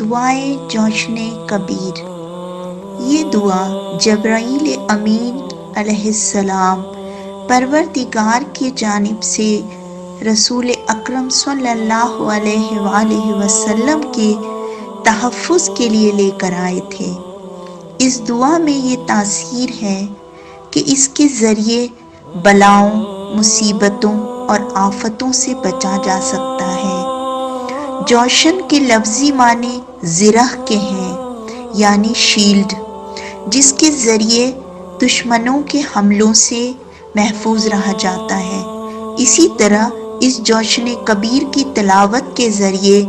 دعائے جوشن کبیر۔ یہ دعا جبرائیل امین علیہ السلام پروردگار کی جانب سے رسول اکرم صلی اللہ علیہ وآلہ وسلم کے تحفظ کے لیے لے کر آئے تھے۔ اس دعا میں یہ تاثیر ہے کہ اس کے ذریعے بلاؤں، مصیبتوں اور آفتوں سے بچا جا سکتا ہے۔ جوشن کے لفظی معنی زرہ کے ہیں، یعنی شیلڈ، جس کے ذریعے دشمنوں کے حملوں سے محفوظ رہا جاتا ہے۔ اسی طرح اس جوشن کبیر کی تلاوت کے ذریعے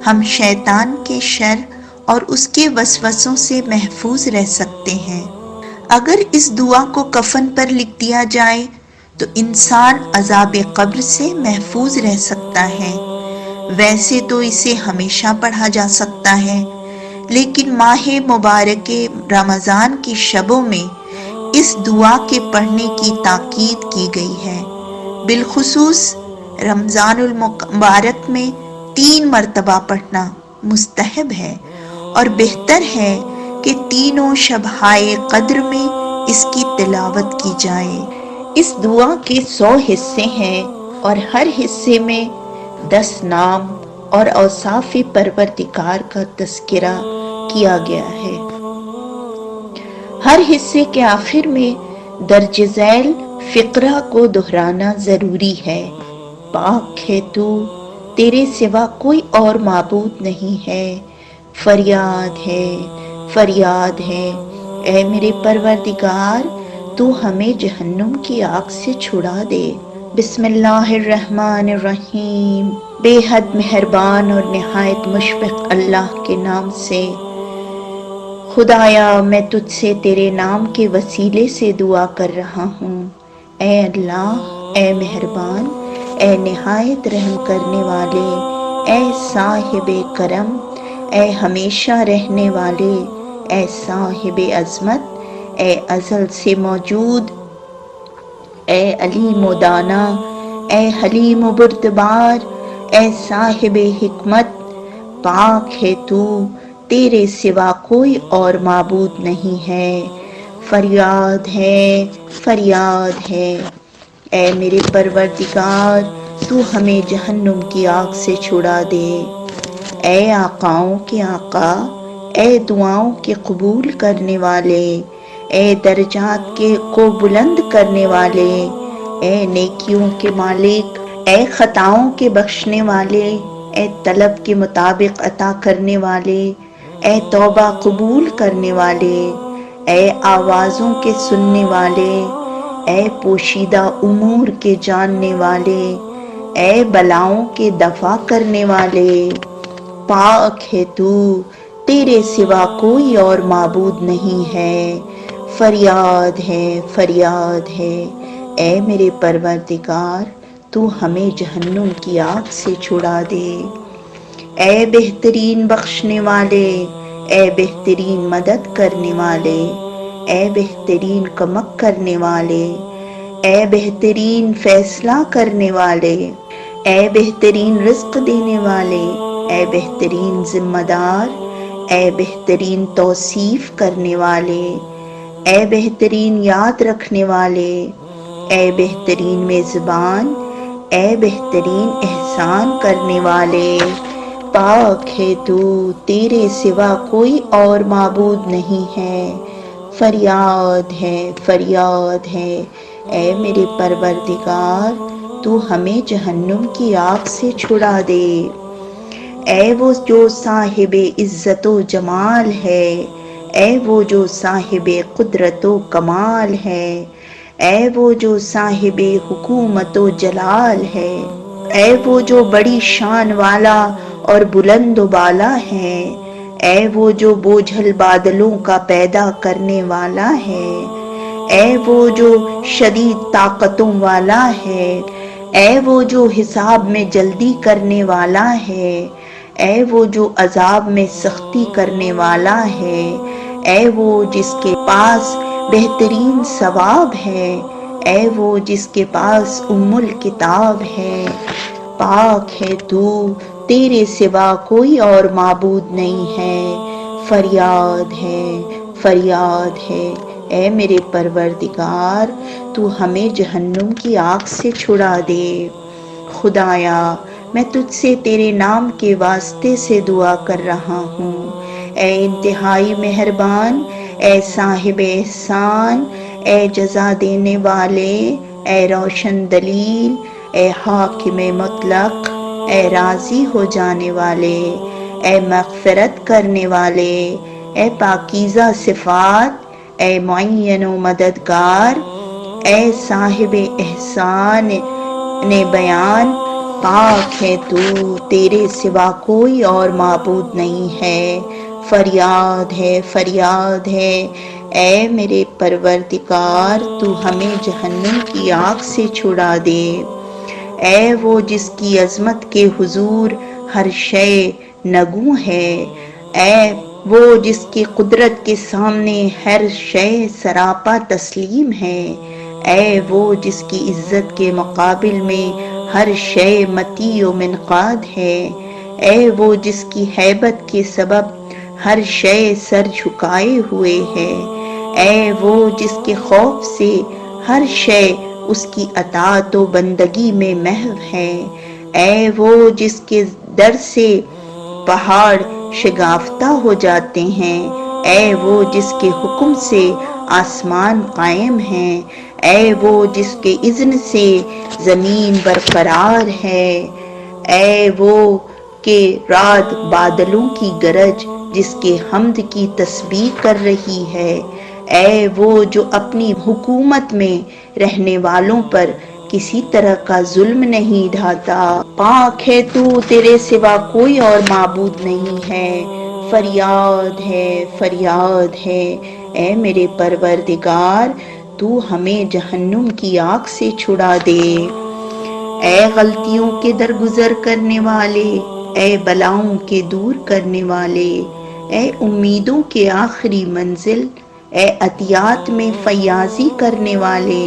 ہم شیطان کے شر اور اس کے وسوسوں سے محفوظ رہ سکتے ہیں۔ اگر اس دعا کو کفن پر لکھ دیا جائے تو انسان عذاب قبر سے محفوظ رہ سکتا ہے۔ ویسے تو اسے ہمیشہ پڑھا جا سکتا ہے، لیکن ماہ مبارک رمضان کی شبوں میں اس دعا کے پڑھنے کی تاکید کی گئی ہے۔ بالخصوص رمضان المبارک میں 3 مرتبہ پڑھنا مستحب ہے، اور بہتر ہے کہ تینوں شبہائے قدر میں اس کی تلاوت کی جائے۔ اس دعا کے 100 حصے ہیں اور ہر حصے میں 10 نام اور اوصاف پروردگار کا تذکرہ کیا گیا ہے۔ ہر حصے کے آخر میں درج ذیل فقرہ کو دہرانا ضروری ہے۔ پاک ہے تو، تیرے سوا کوئی اور معبود نہیں ہے، فریاد ہے، فریاد ہے، اے میرے پروردگار تو ہمیں جہنم کی آگ سے چھڑا دے۔ بسم اللہ الرحمن الرحیم۔ بے حد مہربان اور نہایت مشفق اللہ کے نام سے۔ خدایا میں تجھ سے تیرے نام کے وسیلے سے دعا کر رہا ہوں۔ اے اللہ، اے مہربان، اے نہایت رحم کرنے والے، اے صاحب کرم، اے ہمیشہ رہنے والے، اے صاحب عظمت، اے ازل سے موجود، اے علیم و دانا، اے حلیم و بردبار، اے صاحب حکمت، پاک ہے تو، تیرے سوا کوئی اور معبود نہیں ہے، فریاد ہے، فریاد ہے، اے میرے پروردگار تو ہمیں جہنم کی آگ سے چھڑا دے۔ اے آقاؤں کے آقا، اے دعاؤں کے قبول کرنے والے، اے درجات کو بلند کرنے والے، اے نیکیوں کے مالک، اے خطاؤں کے بخشنے والے، اے طلب کے مطابق عطا کرنے والے، اے توبہ قبول کرنے والے، اے آوازوں کے سننے والے، اے پوشیدہ امور کے جاننے والے، اے بلاؤں کے دفع کرنے والے، پاک ہے تو، تیرے سوا کوئی اور معبود نہیں ہے، فریاد ہے، فریاد ہے، اے میرے پروردگار تو ہمیں جہنم کی آگ سے چھڑا دے۔ اے بہترین بخشنے والے، اے بہترین مدد کرنے والے، اے بہترین کمک کرنے والے، اے بہترین فیصلہ کرنے والے، اے بہترین رزق دینے والے، اے بہترین ذمہ دار، اے بہترین توصیف کرنے والے، اے بہترین یاد رکھنے والے، اے بہترین میزبان، اے بہترین احسان کرنے والے، پاک ہے تو، تیرے سوا کوئی اور معبود نہیں ہے، فریاد ہے، فریاد ہے، اے میرے پروردگار تو ہمیں جہنم کی آگ سے چھڑا دے۔ اے وہ جو صاحب عزت و جمال ہے، اے وہ جو صاحب قدرت و کمال ہے، اے وہ جو صاحب حکومت و جلال ہے، اے وہ جو بڑی شان والا اور بلند و بالا ہے، اے وہ جو بوجھل بادلوں کا پیدا کرنے والا ہے، اے وہ جو شدید طاقتوں والا ہے، اے وہ جو حساب میں جلدی کرنے والا ہے، اے وہ جو عذاب میں سختی کرنے والا ہے، اے وہ جس کے پاس بہترین ثواب ہے، اے وہ جس کے پاس الکتاب ہے، پاک ہے تو، تیرے سوا کوئی اور معبود نہیں ہے، فریاد ہے، فریاد ہے۔ اے میرے پروردگار، تو ہمیں جہنم کی آگ سے چھڑا دے۔ خدایا، میں تجھ سے تیرے نام کے واسطے سے دعا کر رہا ہوں۔ اے انتہائی مہربان، اے صاحب احسان، اے جزا دینے والے، اے روشن دلیل، اے حاکم مطلق، اے راضی ہو جانے والے، اے مغفرت کرنے والے، اے پاکیزہ صفات، اے معین و مددگار، اے صاحب احسان نے بیان، پاک ہے تو، تیرے سوا کوئی اور معبود نہیں ہے، فریاد ہے، فریاد ہے۔ اے میرے پروردگار، تو ہمیں جہنم کی آگ سے چھڑا دے۔ اے وہ جس کی عظمت کے حضور ہر شے نگوں ہے، اے وہ جس کی قدرت کے سامنے ہر شے سراپا تسلیم ہے، اے وہ جس کی عزت کے مقابل میں ہر شے مطیع و منقاد ہے، اے وہ جس کی ہیبت کے سبب ہر شے سر جھکائے ہوئے ہے، اے وہ جس کے خوف سے ہر شے اس کی اطاعت و بندگی میں محو ہے، اے وہ جس کے در سے پہاڑ شگافتہ ہو جاتے ہیں، اے وہ جس کے حکم سے آسمان قائم ہیں، اے وہ جس کے اذن سے زمین برقرار ہے، اے وہ کہ رات بادلوں کی گرج جس کے حمد کی تسبیح کر رہی ہے، اے وہ جو اپنی حکومت میں رہنے والوں پر کسی طرح کا ظلم نہیں ڈھاتا، پاک ہے تو، تیرے سوا کوئی اور معبود نہیں ہے، فریاد ہے، فریاد ہے۔ اے میرے پروردگار، تو ہمیں جہنم کی آگ سے چھڑا دے۔ اے غلطیوں کے درگزر کرنے والے، اے بلاؤں کے دور کرنے والے، اے امیدوں کے آخری منزل، اے عطیات میں فیاضی کرنے والے،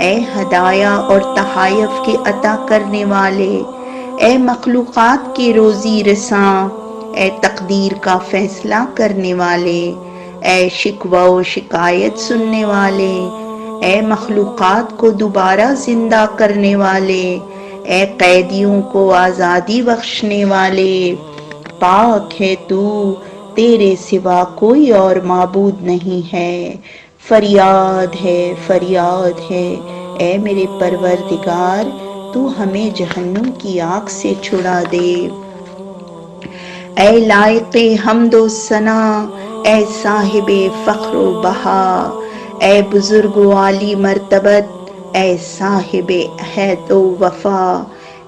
اے ہدایہ اور تحائف کے عطا کرنے والے، اے مخلوقات کے روزی رساں، اے تقدیر کا فیصلہ کرنے والے، اے شکوہ و شکایت سننے والے، اے مخلوقات کو دوبارہ زندہ کرنے والے، اے قیدیوں کو آزادی بخشنے والے، پاک ہے تو، تیرے سوا کوئی اور معبود نہیں ہے، فریاد ہے، فریاد ہے۔ اے میرے پروردگار، تو ہمیں جہنم کی آگ سے چھڑا دے۔ اے لائق حمد و ثنا، اے صاحب فخر و بہا، اے بزرگ و عالی مرتبت، اے صاحب عہد و وفا،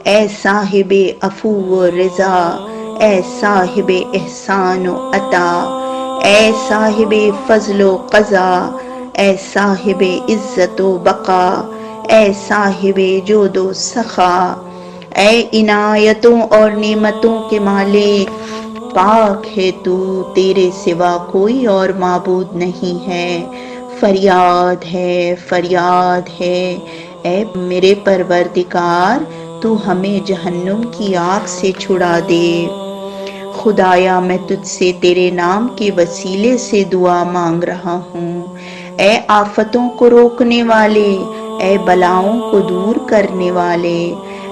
اے صاحب عفو و رضا، اے صاحب احسان و عطا، اے صاحب فضل و قضا، اے صاحب عزت و بقا، اے صاحب جود و سخا، اے عنایتوں اور نعمتوں کے مالک، پاک ہے تو، تیرے سوا کوئی اور معبود نہیں ہے، فریاد ہے، فریاد ہے۔ اے میرے پروردگار، تو ہمیں جہنم کی آگ سے چھڑا دے۔ خدایا، میں تجھ سے تیرے نام کے وسیلے سے دعا مانگ رہا ہوں۔ اے آفتوں کو روکنے والے، اے بلاؤں کو دور کرنے والے،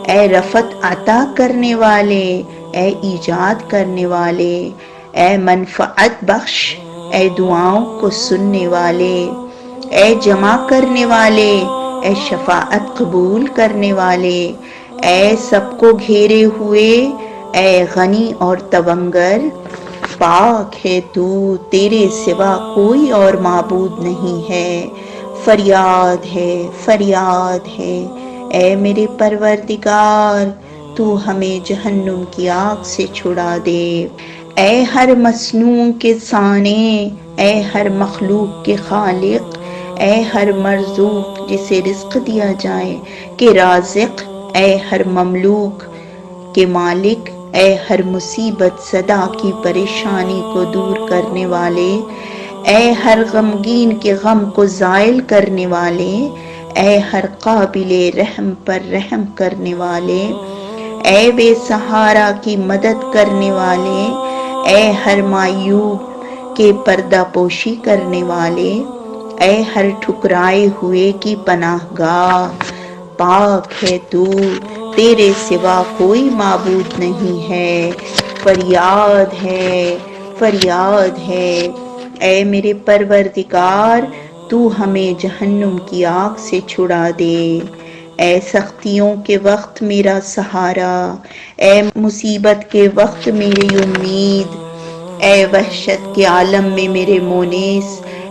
اے رفعت عطا کرنے والے، اے ایجاد کرنے والے، اے منفعت بخش، اے دعاؤں کو سننے والے، اے جمع کرنے والے، اے شفاعت قبول کرنے والے، اے سب کو گھیرے ہوئے، اے غنی اور توانگر، پاک ہے تو، تیرے سوا کوئی اور معبود نہیں ہے، فریاد ہے، فریاد ہے۔ اے میرے پروردگار، تو ہمیں جہنم کی آگ سے چھڑا دے۔ اے ہر مصنوع کے صانع، اے ہر مخلوق کے خالق، اے ہر مرزوق جسے رزق دیا جائے کہ رازق، اے ہر مملوک کے مالک، اے ہر مصیبت زدہ کی پریشانی کو دور کرنے والے، اے ہر غمگین کے غم کو زائل کرنے والے، اے ہر قابل رحم پر رحم کرنے والے، اے بے سہارا کی مدد کرنے والے، اے ہر معیوب کے پردہ پوشی کرنے والے، اے ہر ٹھکرائے ہوئے کی پناہ گاہ، پاک ہے تو، تیرے سوا کوئی معبود نہیں ہے، فریاد ہے، فریاد ہے۔ اے میرے پروردگار، تو ہمیں جہنم کی آگ سے چھڑا دے۔ اے سختیوں کے وقت میرا سہارا، اے مصیبت کے وقت میری امید، اے وحشت کے عالم میں میرے مونس،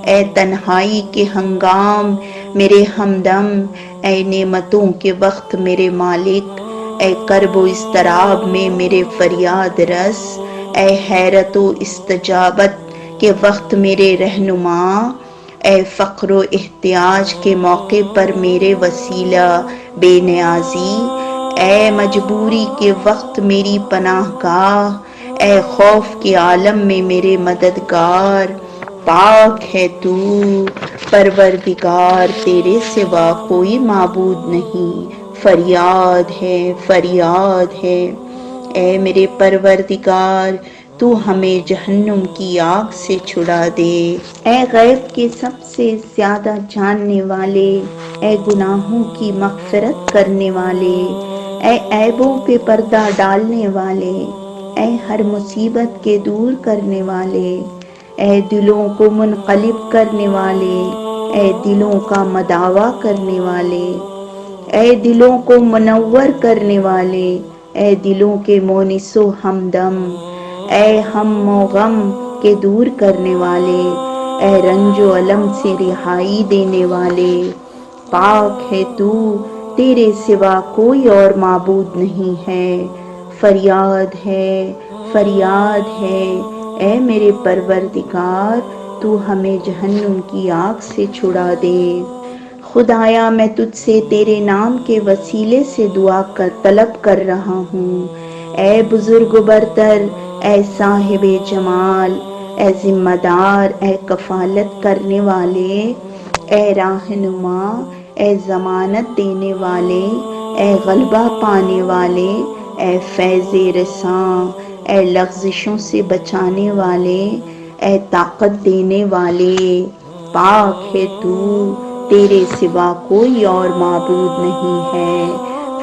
اے تنہائی کے ہنگام میرے ہمدم، اے نعمتوں کے وقت میرے مالک، اے کرب و اضطراب میں میرے فریاد رس، اے حیرت و استجابت کے وقت میرے رہنما، اے فقر و احتیاج کے موقع پر میرے وسیلہ بے نیازی، اے مجبوری کے وقت میری پناہ گاہ، اے خوف کے عالم میں میرے مددگار، پاک ہے تو، پروردگار تیرے سوا کوئی معبود نہیں، فریاد ہے، فریاد ہے۔ اے میرے پروردگار، تو ہمیں جہنم کی آگ سے چھڑا دے۔ اے غیب کے سب سے زیادہ جاننے والے، اے گناہوں کی مغفرت کرنے والے، اے عیبوں پہ پردہ ڈالنے والے، اے ہر مصیبت کے دور کرنے والے، اے دلوں کو منقلب کرنے والے، اے دلوں کا مداوا کرنے والے، اے دلوں کو منور کرنے والے، اے دلوں کے مونس و ہمدم، اے ہم و غم کے دور کرنے والے، اے رنج و الم سے رہائی دینے والے، پاک ہے تو، تیرے سوا کوئی اور معبود نہیں ہے، فریاد ہے، فریاد ہے۔ اے میرے پروردگار، تو ہمیں جہنم کی آگ سے چھڑا دے۔ خدایا میں تجھ سے تیرے نام کے وسیلے سے دعا طلب کر رہا ہوں، اے بزرگ و برتر، اے صاحب جمال، اے ذمہ دار، اے کفالت کرنے والے، اے راہنما، اے ضمانت دینے والے، اے غلبہ پانے والے، اے فیض رساں، اے لغزشوں سے بچانے والے، اے طاقت دینے والے، پاک ہے تو، تیرے سوا کوئی اور معبود نہیں ہے،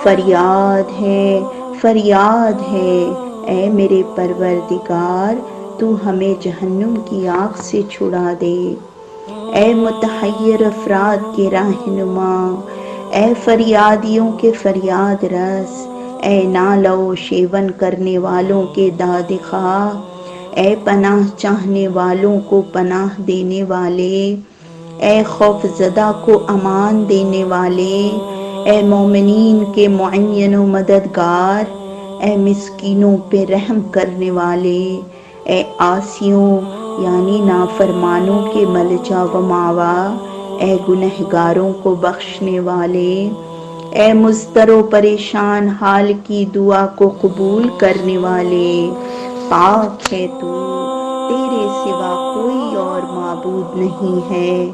فریاد ہے، فریاد ہے۔ اے میرے پروردگار، تو ہمیں جہنم کی آگ سے چھڑا دے۔ اے متحیر افراد کے رہنما، اے فریادیوں کے فریاد رس، اے نالہ و شیون کرنے والوں کے داد خواہ، اے پناہ چاہنے والوں کو پناہ دینے والے، اے خوف زدہ کو امان دینے والے، اے مومنین کے معین و مددگار، اے مسکینوں پہ رحم کرنے والے، اے عاصیوں یعنی نافرمانوں کے ملجا و ماوا، اے گنہگاروں کو بخشنے والے، اے مضطر و پریشان حال کی دعا کو قبول کرنے والے، پاک ہے تو، تیرے سوا کوئی اور معبود نہیں ہے،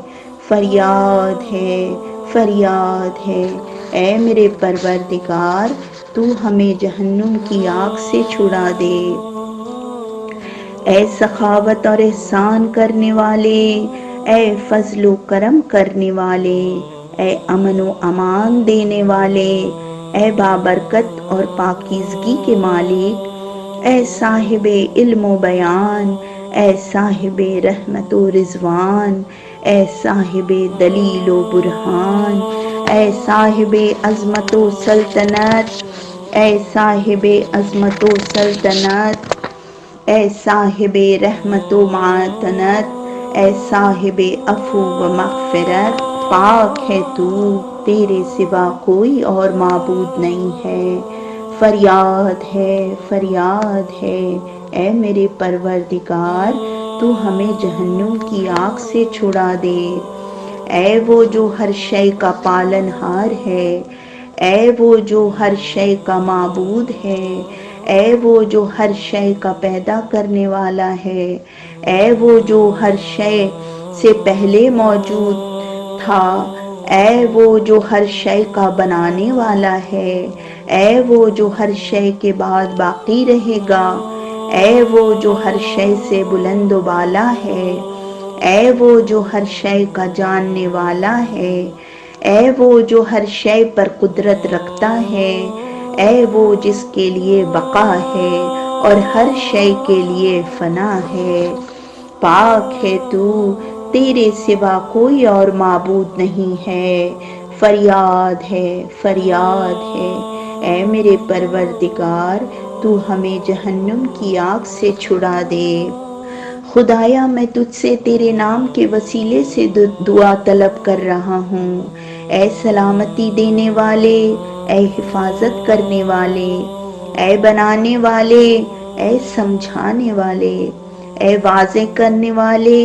فریاد ہے، فریاد ہے۔ اے میرے پروردگار، تو ہمیں جہنم کی آگ سے چھڑا دے۔ اے سخاوت اور احسان کرنے والے، اے فضل و کرم کرنے والے، اے امن و امان دینے والے، اے بابرکت اور پاکیزگی کے مالک، اے صاحب علم و بیان، اے صاحب رحمت و رضوان، اے صاحب دلیل و برہان، اے صاحب عظمت و سلطنت، اے صاحب عظمت و سلطنت، اے صاحب رحمت و معاونت، اے صاحب عفو و مغفرت، پاک ہے تو، تیرے سوا کوئی اور معبود نہیں ہے، فریاد ہے، فریاد ہے۔ اے میرے پروردگار، تو ہمیں جہنم کی آگ سے چھڑا دے۔ اے وہ جو ہر شے کا پالن ہار ہے، اے وہ جو ہر شے کا معبود ہے، اے وہ جو ہر شے کا پیدا کرنے والا ہے، اے وہ جو ہر شے سے پہلے موجود تھا، اے وہ جو ہر شے کا بنانے والا ہے، اے وہ جو ہر شے کے بعد باقی رہے گا، اے وہ جو ہر شے سے بلند و بالا ہے، اے وہ جو ہر شے کا جاننے والا ہے، اے وہ جو ہر شے پر قدرت رکھتا ہے، اے وہ جس کے لیے بقا ہے اور ہر شے کے لیے فنا ہے۔ پاک ہے تو، تیرے سوا کوئی اور معبود نہیں ہے، فریاد ہے، فریاد ہے، اے میرے پروردگار تو ہمیں جہنم کی آگ سے چھڑا دے۔ خدایا میں تجھ سے تیرے نام کے وسیلے سے دعا طلب کر رہا ہوں، اے سلامتی دینے والے، اے حفاظت کرنے والے، اے بنانے والے، اے سمجھانے والے، اے واضح کرنے والے،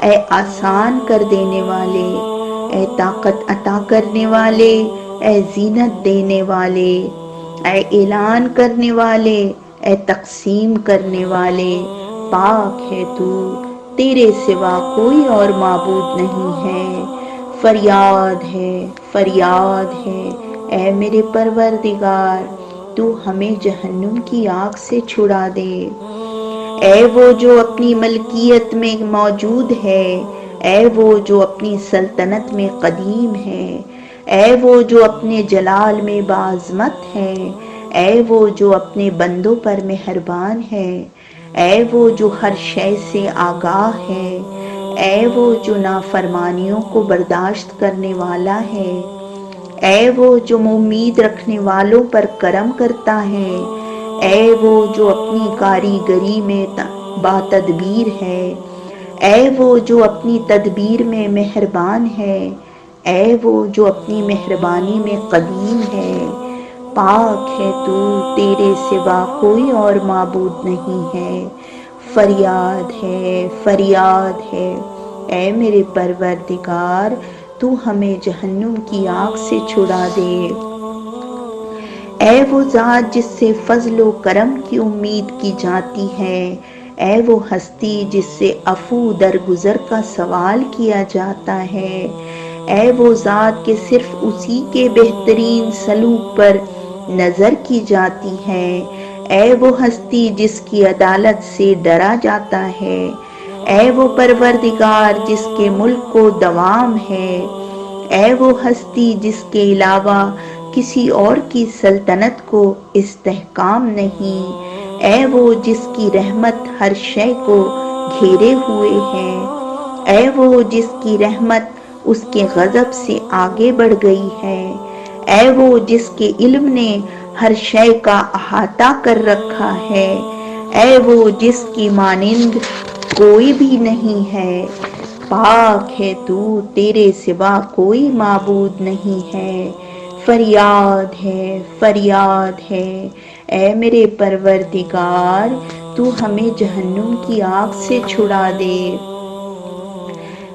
اے آسان کر دینے والے، اے طاقت عطا کرنے والے، اے زینت دینے والے، اے اعلان کرنے والے، اے تقسیم کرنے والے، پاک ہے تو، تیرے سوا کوئی اور معبود نہیں ہے۔ فریاد ہے، فریاد ہے، اے میرے پروردگار تو ہمیں جہنم کی آگ سے چھڑا دے۔ اے وہ جو اپنی ملکیت میں موجود ہے، اے وہ جو اپنی سلطنت میں قدیم ہے، اے وہ جو اپنے جلال میں باعظمت ہے، اے وہ جو اپنے بندوں پر مہربان ہے، اے وہ جو ہر شے سے آگاہ ہے، اے وہ جو نافرمانیوں کو برداشت کرنے والا ہے، اے وہ جو امید رکھنے والوں پر کرم کرتا ہے، اے وہ جو اپنی کاریگری میں باتدبیر ہے، اے وہ جو اپنی تدبیر میں مہربان ہے، اے وہ جو اپنی مہربانی میں قدیم ہے۔ پاک ہے تو، تیرے سوا کوئی اور معبود نہیں ہے، فریاد ہے، فریاد ہے، اے میرے پروردگار تو ہمیں جہنم کی آگ سے چھڑا دے۔ اے وہ ذات جس سے فضل و کرم کی امید کی جاتی ہے، اے وہ ہستی جس سے عفو درگزر کا سوال کیا جاتا ہے، اے وہ ذات کہ صرف اسی کے بہترین سلوک پر نظر کی جاتی ہے، اے وہ ہستی جس کی عدالت سے ڈرا جاتا ہے، اے وہ پروردگار جس کے ملک کو دوام ہے، اے وہ ہستی جس کے علاوہ کسی اور کی سلطنت کو استحکام نہیں، اے وہ جس کی رحمت ہر شے کو گھیرے ہوئے ہے، اے وہ جس کی رحمت اس کے غضب سے آگے بڑھ گئی ہے، اے وہ جس کے علم نے ہر شے کا احاطہ کر رکھا ہے، اے وہ جس کی مانند کوئی بھی نہیں ہے۔ پاک ہے تو، تیرے سوا کوئی معبود نہیں ہے، فریاد ہے، فریاد ہے، اے میرے پروردگار تو ہمیں جہنم کی آگ سے چھڑا دے۔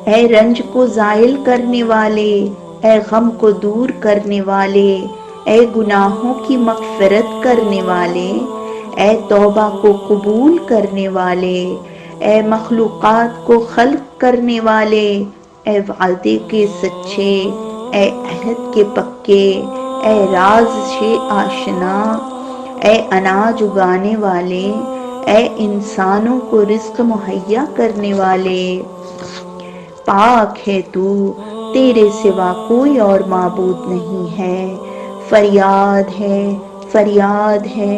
اے رنج کو زائل کرنے والے، اے غم کو دور کرنے والے، اے گناہوں کی مغفرت کرنے والے، اے توبہ کو قبول کرنے والے، اے مخلوقات کو خلق کرنے والے، اے وعدے کے سچے، اے عہد کے پکے، اے راز سے آشنا، اے اناج اگانے والے، اے انسانوں کو رزق مہیا کرنے والے، پاک ہے تو، تیرے سوا کوئی اور معبود نہیں ہے، فریاد ہے، فریاد ہے،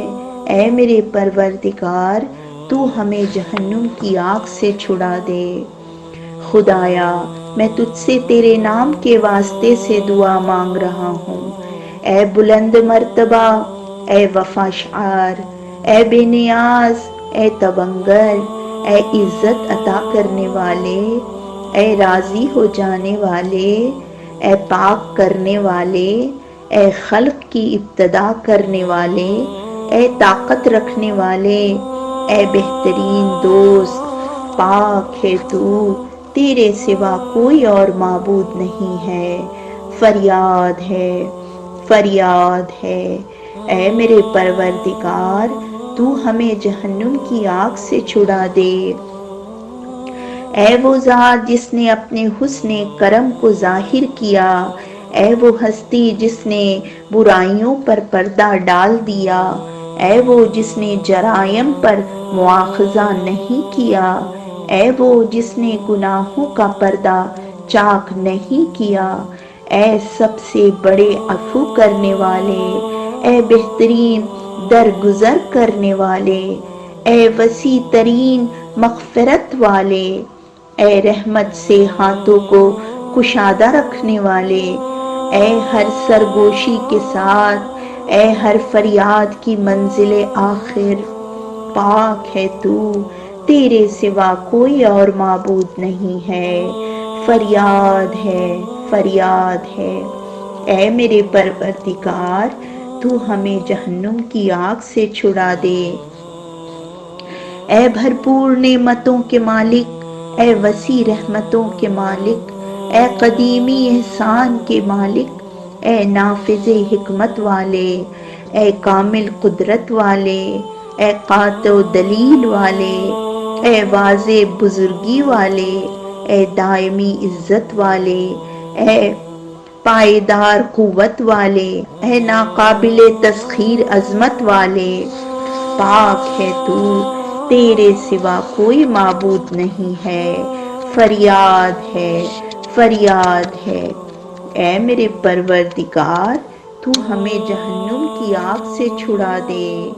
اے میرے پروردگار تو ہمیں جہنم کی آگ سے چھڑا دے۔ خدایا میں تجھ سے تیرے نام کے واسطے سے دعا مانگ رہا ہوں، اے بلند مرتبہ، اے وفا شعار، اے بے نیاز، اے تبنگر، اے عزت عطا کرنے والے، اے راضی ہو جانے والے، اے پاک کرنے والے، اے خلق کی ابتدا کرنے والے، اے طاقت رکھنے والے، اے بہترین دوست، پاک ہے تو، تیرے سوا کوئی اور معبود نہیں ہے، فریاد ہے، فریاد ہے، اے میرے پروردگار تو ہمیں جہنم کی آگ سے چھڑا دے۔ اے وہ ذات جس نے اپنے حسن کرم کو ظاہر کیا، اے وہ ہستی جس نے برائیوں پر پردہ ڈال دیا، اے وہ جس نے جرائم پر مواخذہ نہیں کیا، اے وہ جس نے گناہوں کا پردہ چاک نہیں کیا، اے سب سے بڑے عفو کرنے والے، اے بہترین درگزر کرنے والے، اے وسیع ترین مغفرت والے، اے رحمت سے ہاتھوں کو کشادہ رکھنے والے، اے ہر سرگوشی کے ساتھ، اے ہر فریاد کی منزل آخر، پاک ہے تو، تیرے سوا کوئی اور معبود نہیں ہے، فریاد ہے، فریاد ہے۔ اے میرے پروردگار، تو ہمیں جہنم کی آگ سے چھڑا دے۔ اے بھرپور نعمتوں کے مالک، اے وسیع رحمتوں کے مالک، اے قدیمی احسان کے مالک، اے نافذ حکمت والے، اے کامل قدرت والے، اے قاطع دلیل والے، اے واضح بزرگی والے، اے دائمی عزت والے، اے پائیدار قوت والے، اے ناقابل تسخیر عظمت والے، پاک ہے تو، تیرے سوا کوئی معبود نہیں ہے، فریاد ہے، فریاد ہے۔ اے میرے پروردگار، تو ہمیں جہنم کی آگ سے چھڑا دے۔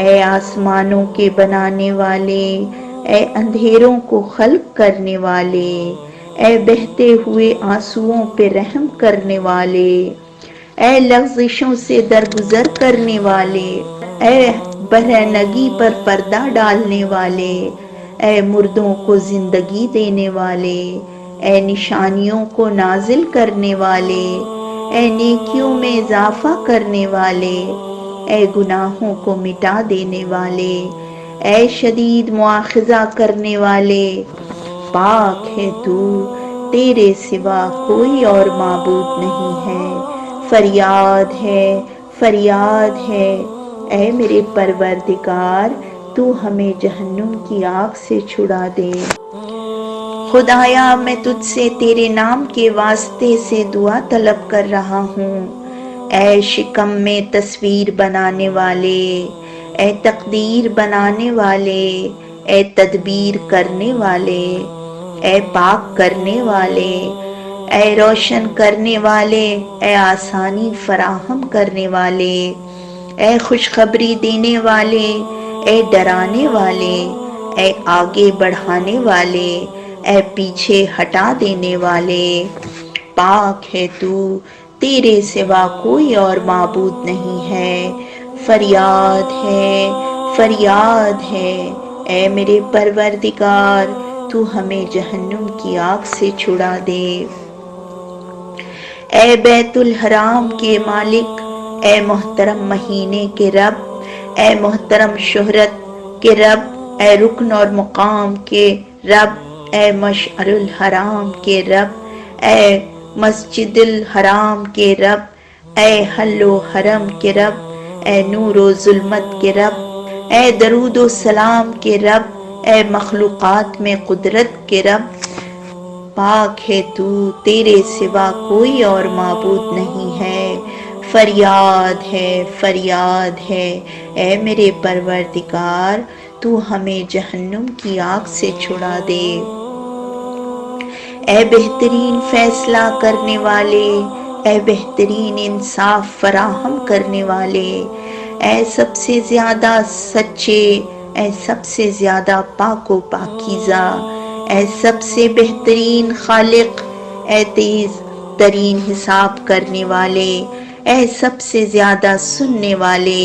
اے آسمانوں کے بنانے والے، اے اندھیروں کو خلق کرنے والے، اے بہتے ہوئے آنسوؤں پہ رحم کرنے والے، اے لغزشوں سے درگزر کرنے والے، اے برہنگی پر پردہ ڈالنے والے، اے مردوں کو زندگی دینے والے، اے نشانیوں کو نازل کرنے والے، اے نیکیوں میں اضافہ کرنے والے، اے گناہوں کو مٹا دینے والے، اے شدید مواخذہ کرنے والے، پاک ہے تو، تیرے سوا کوئی اور معبود نہیں ہے، فریاد ہے، فریاد ہے۔ اے میرے پروردگار، تو ہمیں جہنم کی آگ سے چھڑا دے۔ خدایا، میں تجھ سے تیرے نام کے واسطے سے دعا طلب کر رہا ہوں۔ اے شکم میں تصویر بنانے والے، اے تقدیر بنانے والے، اے تدبیر کرنے والے، اے پاک کرنے والے، اے روشن کرنے والے، اے آسانی فراہم کرنے والے، اے خوشخبری دینے والے، اے ڈرانے والے، اے آگے بڑھانے والے، اے پیچھے ہٹا دینے والے، پاک ہے تو، تیرے سوا کوئی اور معبود نہیں ہے، فریاد ہے، فریاد ہے۔ اے میرے پروردگار، تو ہمیں جہنم کی آگ سے چھڑا دے۔ اے بیت الحرام کے مالک، اے محترم مہینے کے رب، اے محترم شہرت کے رب، اے رکن اور مقام کے رب، اے مشعر الحرام کے رب، اے مسجد الحرام کے رب، اے حل و حرم کے رب، اے نور و ظلمت کے رب، اے درود و سلام کے رب، اے مخلوقات میں قدرت کے رب، پاک ہے تو، تیرے سوا کوئی اور معبود نہیں ہے، فریاد ہے، فریاد ہے۔ اے میرے پروردگار، تو ہمیں جہنم کی آگ سے چھڑا دے۔ اے بہترین فیصلہ کرنے والے، اے بہترین انصاف فراہم کرنے والے، اے سب سے زیادہ سچے، اے سب سے زیادہ پاک و پاکیزہ، اے سب سے بہترین خالق، اے تیز ترین حساب کرنے والے، اے سب سے زیادہ سننے والے،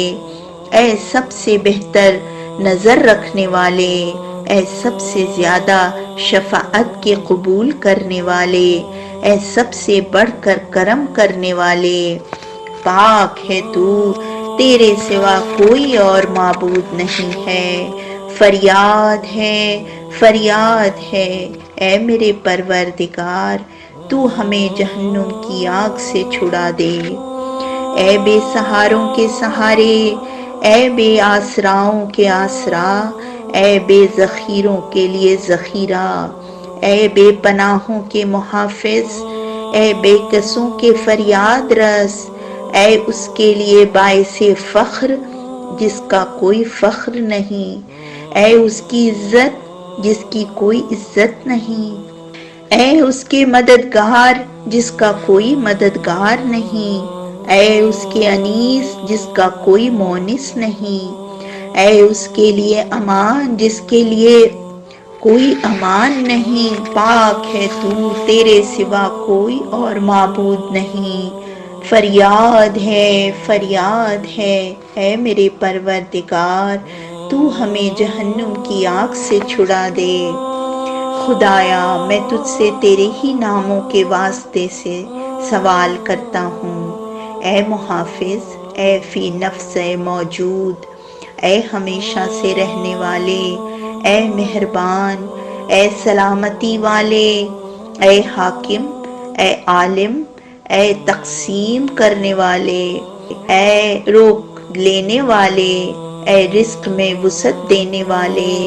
اے سب سے بہتر نظر رکھنے والے، اے سب سے زیادہ شفاعت کے قبول کرنے والے، اے سب سے بڑھ کر کرم کرنے والے، پاک ہے تو، تیرے سوا کوئی اور معبود نہیں ہے، فریاد ہے، فریاد ہے۔ اے میرے پروردگار، تو ہمیں جہنم کی آگ سے چھڑا دے۔ اے بے سہاروں کے سہارے، اے بے آسراؤں کے آسرا، اے بے ذخیروں کے لیے ذخیرہ، اے بے پناہوں کے محافظ، اے بے کسوں کے فریاد رس، اے اس کے لیے باعث فخر جس کا کوئی فخر نہیں، اے اس کی عزت جس کی کوئی عزت نہیں، اے اس کے مددگار جس کا کوئی مددگار نہیں، اے اس کے انیس جس کا کوئی مونس نہیں، اے اس کے لیے امان جس کے لیے کوئی امان نہیں، پاک ہے تو، تیرے سوا کوئی اور معبود نہیں، فریاد ہے فریاد ہے، اے میرے پروردگار تو ہمیں جہنم کی آگ سے چھڑا دے۔ خدایا میں تجھ سے تیرے ہی ناموں کے واسطے سے سوال کرتا ہوں، اے محافظ، اے فی نفس موجود، اے ہمیشہ سے رہنے والے، اے مہربان، اے سلامتی والے، اے حاکم، اے عالم، اے تقسیم کرنے والے، اے روک لینے والے، اے رزق میں وسعت دینے والے،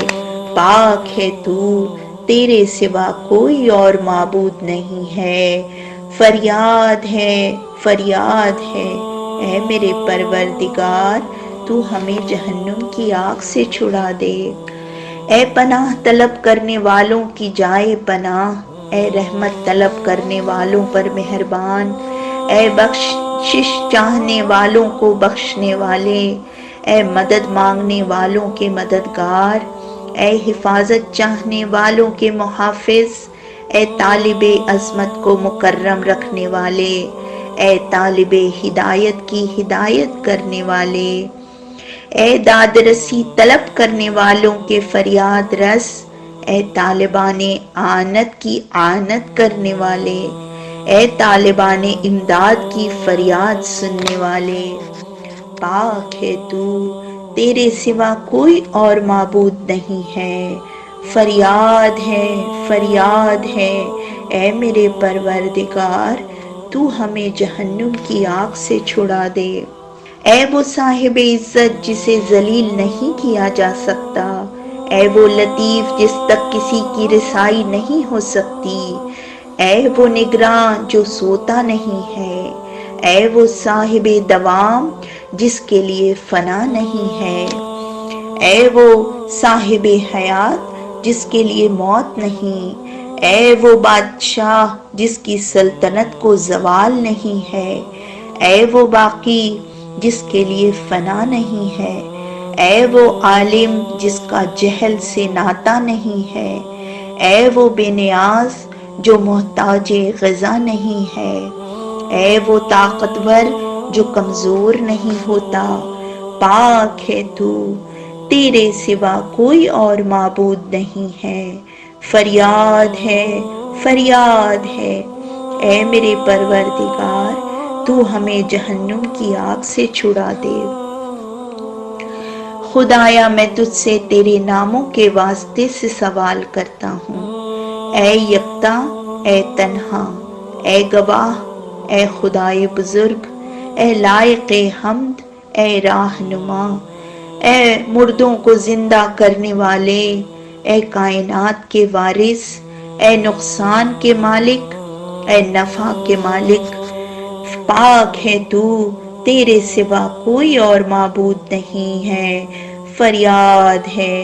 پاک ہے تو، تیرے سوا کوئی اور معبود نہیں ہے، فریاد ہے فریاد ہے، اے میرے پروردگار تو ہمیں جہنم کی آگ سے چھڑا دے۔ اے پناہ طلب کرنے والوں کی جائے پناہ، اے رحمت طلب کرنے والوں پر مہربان، اے بخشش چاہنے والوں کو بخشنے والے، اے مدد مانگنے والوں کے مددگار، اے حفاظت چاہنے والوں کے محافظ، اے طالب عظمت کو مکرم رکھنے والے، اے طالب ہدایت کی ہدایت کرنے والے، اے داد رسی طلب کرنے والوں کے فریاد رس، اے طالبان اعانت کی اعانت کرنے والے، اے طالبان امداد کی فریاد سننے والے، پاک ہے تو، تیرے سوا کوئی اور معبود نہیں ہے، فریاد ہے فریاد ہے، اے میرے پروردگار تو ہمیں جہنم کی آگ سے چھڑا دے۔ اے وہ صاحب عزت جسے ذلیل نہیں کیا جا سکتا، اے وہ لطیف جس تک کسی کی رسائی نہیں ہو سکتی، اے وہ نگراں جو سوتا نہیں ہے، اے وہ صاحب دوام جس کے لیے فنا نہیں ہے، اے وہ صاحب حیات جس کے لیے موت نہیں، اے وہ بادشاہ جس کی سلطنت کو زوال نہیں ہے، اے وہ باقی جس کے لیے فنا نہیں ہے، اے وہ عالم جس کا جہل سے ناتا نہیں ہے، اے وہ بے نیاز جو محتاج غذا نہیں ہے، اے وہ طاقتور جو کمزور نہیں ہوتا، پاک ہے تو، تیرے سوا کوئی اور معبود نہیں ہے، فریاد ہے فریاد ہے، اے میرے پروردگار تو ہمیں جہنم کی آگ سے چھڑا دے۔ خدایا میں تجھ سے تیرے ناموں کے واسطے سے سوال کرتا ہوں، اے یکتا، اے تنہا، اے گواہ، اے خدائے بزرگ، اے لائق حمد، اے راہنما، اے مردوں کو زندہ کرنے والے، اے کائنات کے وارث، اے نقصان کے مالک، اے نفع کے مالک، پاک ہے تو، تیرے سوا کوئی اور معبود نہیں ہے، فریاد ہے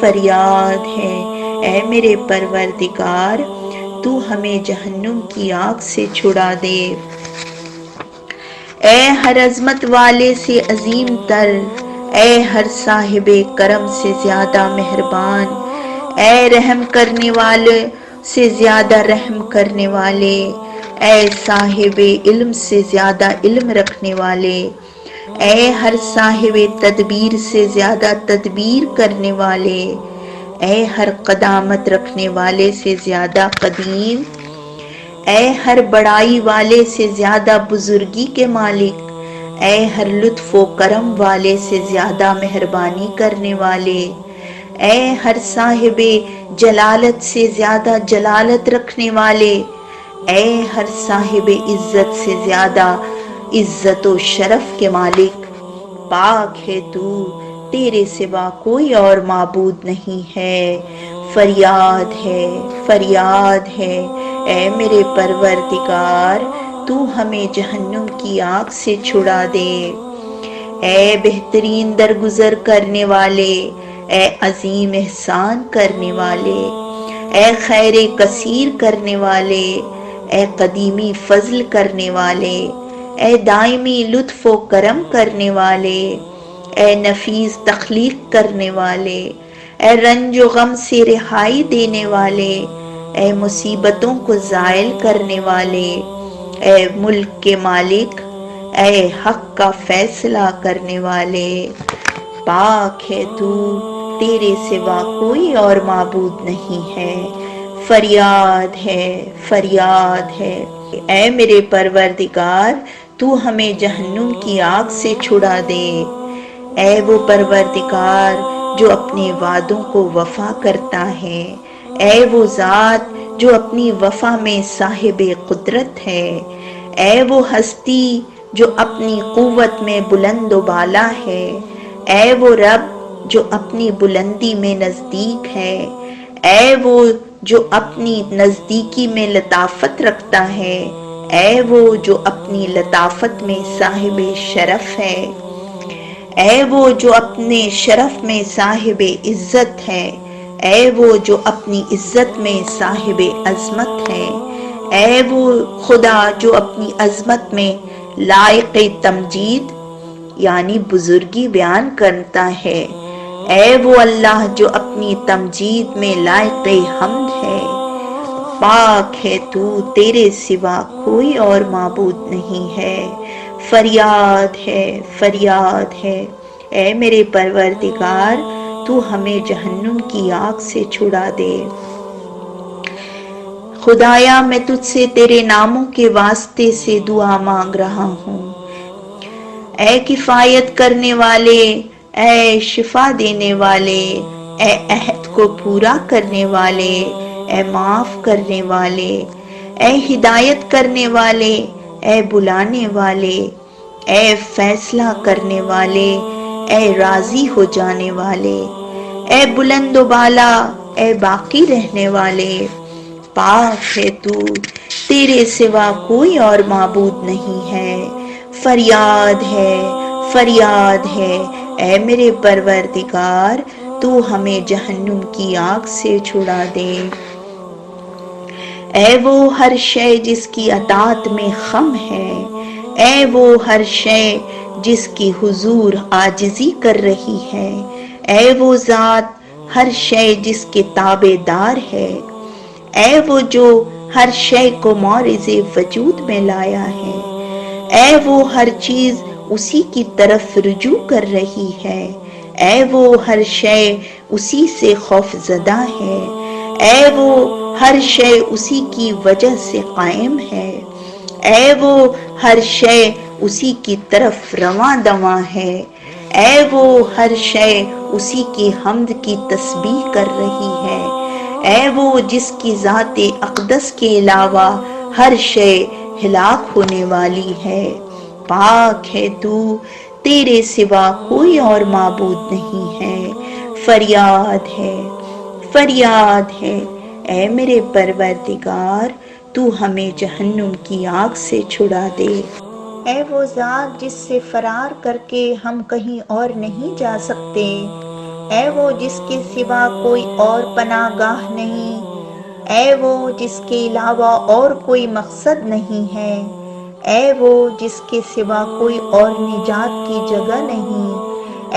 فریاد ہے، اے میرے پروردگار تو ہمیں جہنم کی آگ سے چھڑا دے۔ اے ہر عظمت والے سے عظیم تر، اے ہر صاحب کرم سے زیادہ مہربان، اے رحم کرنے والے سے زیادہ رحم کرنے والے، اے صاحب علم سے زیادہ علم رکھنے والے، اے ہر صاحب تدبیر سے زیادہ تدبیر کرنے والے، اے ہر قدامت رکھنے والے سے زیادہ قدیم، اے ہر بڑائی والے سے زیادہ بزرگی کے مالک، اے ہر لطف و کرم والے سے زیادہ مہربانی کرنے والے، اے ہر صاحب جلالت سے زیادہ جلالت رکھنے والے، اے ہر صاحب عزت سے زیادہ عزت و شرف کے مالک، پاک ہے تو، تیرے سوا کوئی اور معبود نہیں ہے، فریاد ہے اے میرے پروردگار، تو ہمیں جہنم کی آگ سے چھڑا دے۔ اے بہترین درگزر کرنے والے، اے عظیم احسان کرنے والے، اے خیر کثیر کرنے والے، اے قدیمی فضل کرنے والے، اے دائمی لطف و کرم کرنے والے، اے نفیس تخلیق کرنے والے، اے رنج و غم سے رہائی دینے والے، اے مصیبتوں کو زائل کرنے والے، اے ملک کے مالک، اے حق کا فیصلہ کرنے والے، پاک ہے تو، تیرے سوا کوئی اور معبود نہیں ہے۔ فریاد ہے اے میرے پروردگار، تو ہمیں جہنم کی آگ سے چھڑا دے۔ اے وہ پروردگار جو اپنے وعدوں کو وفا کرتا ہے، اے وہ ذات جو اپنی وفا میں صاحب قدرت ہے، اے وہ ہستی جو اپنی قوت میں بلند و بالا ہے، اے وہ رب جو اپنی بلندی میں نزدیک ہے، اے وہ جو اپنی نزدیکی میں لطافت رکھتا ہے، اے وہ جو اپنی لطافت میں صاحب شرف ہے، اے وہ جو اپنے شرف میں صاحب عزت ہے، اے وہ جو اپنی عزت میں صاحب عظمت ہے، اے وہ خدا جو اپنی عظمت میں لائق تمجید یعنی بزرگی بیان کرتا ہے، اے وہ اللہ جو اپنی تمجید میں لائق حمد ہے، پاک ہے تو، تیرے سوا کوئی اور معبود نہیں ہے۔ فریاد ہے اے میرے پروردگار، تو ہمیں جہنم کی آگ سے چھڑا دے۔ خدایا میں تجھ سے تیرے ناموں کے واسطے سے دعا مانگ رہا ہوں۔ اے کفایت کرنے والے، اے شفا دینے والے، اے عہد کو پورا کرنے والے، اے معاف کرنے والے، اے ہدایت کرنے والے، اے بلانے والے، اے فیصلہ کرنے والے، اے راضی ہو جانے والے، اے بلند و بالا، اے باقی رہنے والے، پاک ہے تو، تیرے سوا کوئی اور معبود نہیں ہے۔ فریاد ہے اے میرے پروردگار، تو ہمیں جہنم کی آگ سے چھڑا دے۔ اے وہ ہر شے جس کی اطاعت میں خم ہے، اے وہ ہر شے جس کی حضور عاجزی کر رہی ہے، اے وہ ذات ہر شے جس کے تابع دار ہے، اے وہ جو ہر شے کو مورث وجود میں لایا ہے، اے وہ ہر چیز اسی کی طرف رجوع کر رہی ہے، اے وہ ہر شے اسی سے خوف زدہ ہے، اے وہ ہر شے اسی کی وجہ سے قائم ہے، اے وہ ہر شے اسی کی طرف رواں دواں ہے، اے وہ ہر شے اسی کی حمد کی تسبیح کر رہی ہے، اے وہ جس کی ذات اقدس کے علاوہ ہر شے ہلاک ہونے والی ہے، پاک ہے تو، تیرے سوا کوئی اور معبود نہیں ہے۔ فریاد ہے اے میرے پروردگار، تو ہمیں جہنم کی آگ سے چھڑا دے۔ اے وہ ذات جس سے فرار کر کے ہم کہیں اور نہیں جا سکتے، اے وہ جس کے سوا کوئی اور پناہ گاہ نہیں، اے وہ جس کے علاوہ اور کوئی مقصد نہیں ہے، اے وہ جس کے سوا کوئی اور نجات کی جگہ نہیں،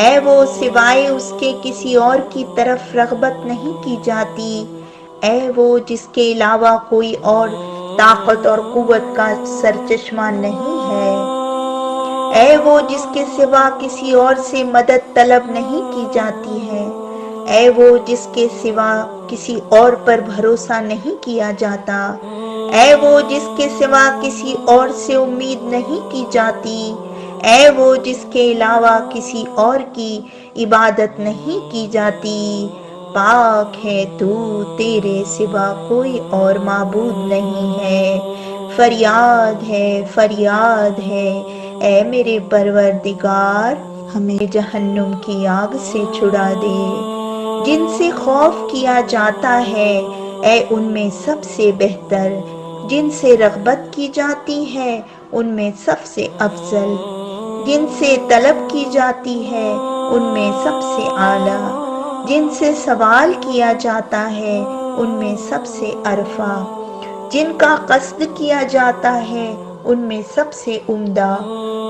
اے وہ سوائے اس کے کسی اور کی طرف رغبت نہیں کی جاتی، اے وہ جس کے علاوہ کوئی اور طاقت اور قوت کا سرچشمہ نہیں ہے، اے وہ جس کے سوا کسی اور سے مدد طلب نہیں کی جاتی ہے، اے وہ جس کے سوا کسی اور پر بھروسہ نہیں کیا جاتا، اے وہ جس کے سوا کسی اور سے امید نہیں کی جاتی، اے وہ جس کے علاوہ کسی اور کی عبادت نہیں کی جاتی، پاک ہے تو، تیرے سوا کوئی اور معبود نہیں ہے۔ فریاد ہے اے میرے پروردگار، ہمیں جہنم کی آگ سے چھڑا دے۔ جن سے خوف کیا جاتا ہے اے ان میں سب سے بہتر، جن سے رغبت کی جاتی ہے ان میں سب سے افضل، جن سے طلب کی جاتی ہے ان میں سب سے اعلیٰ، جن سے سوال کیا جاتا ہے ان میں سب سے ارفع، جن کا قصد کیا جاتا ہے ان میں سب سے عمدہ،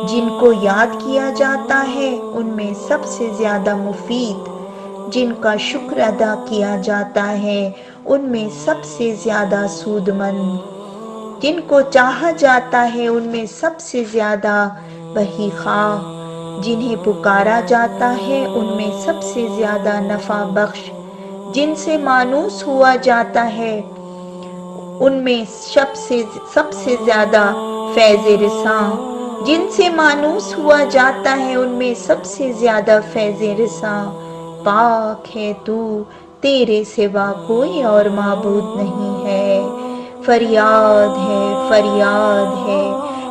جن کو یاد کیا جاتا ہے ان میں سب سے زیادہ مفید، جن کا شکر ادا کیا جاتا ہے ان میں سب سے زیادہ سود مند، جن کو چاہا جاتا ہے ان میں سب سے زیادہ بہی خواہ، جنہیں پکارا جاتا ہے ان میں سب سے زیادہ نفع بخش، جن سے مانوس ہوا جاتا ہے ان میں سب سے زیادہ فیض رساں، جن سے مانوس ہوا جاتا ہے ان میں سب سے زیادہ فیض رساں، پاک ہے تو تیرے سوا کوئی اور معبود نہیں ہے، فریاد ہے فریاد ہے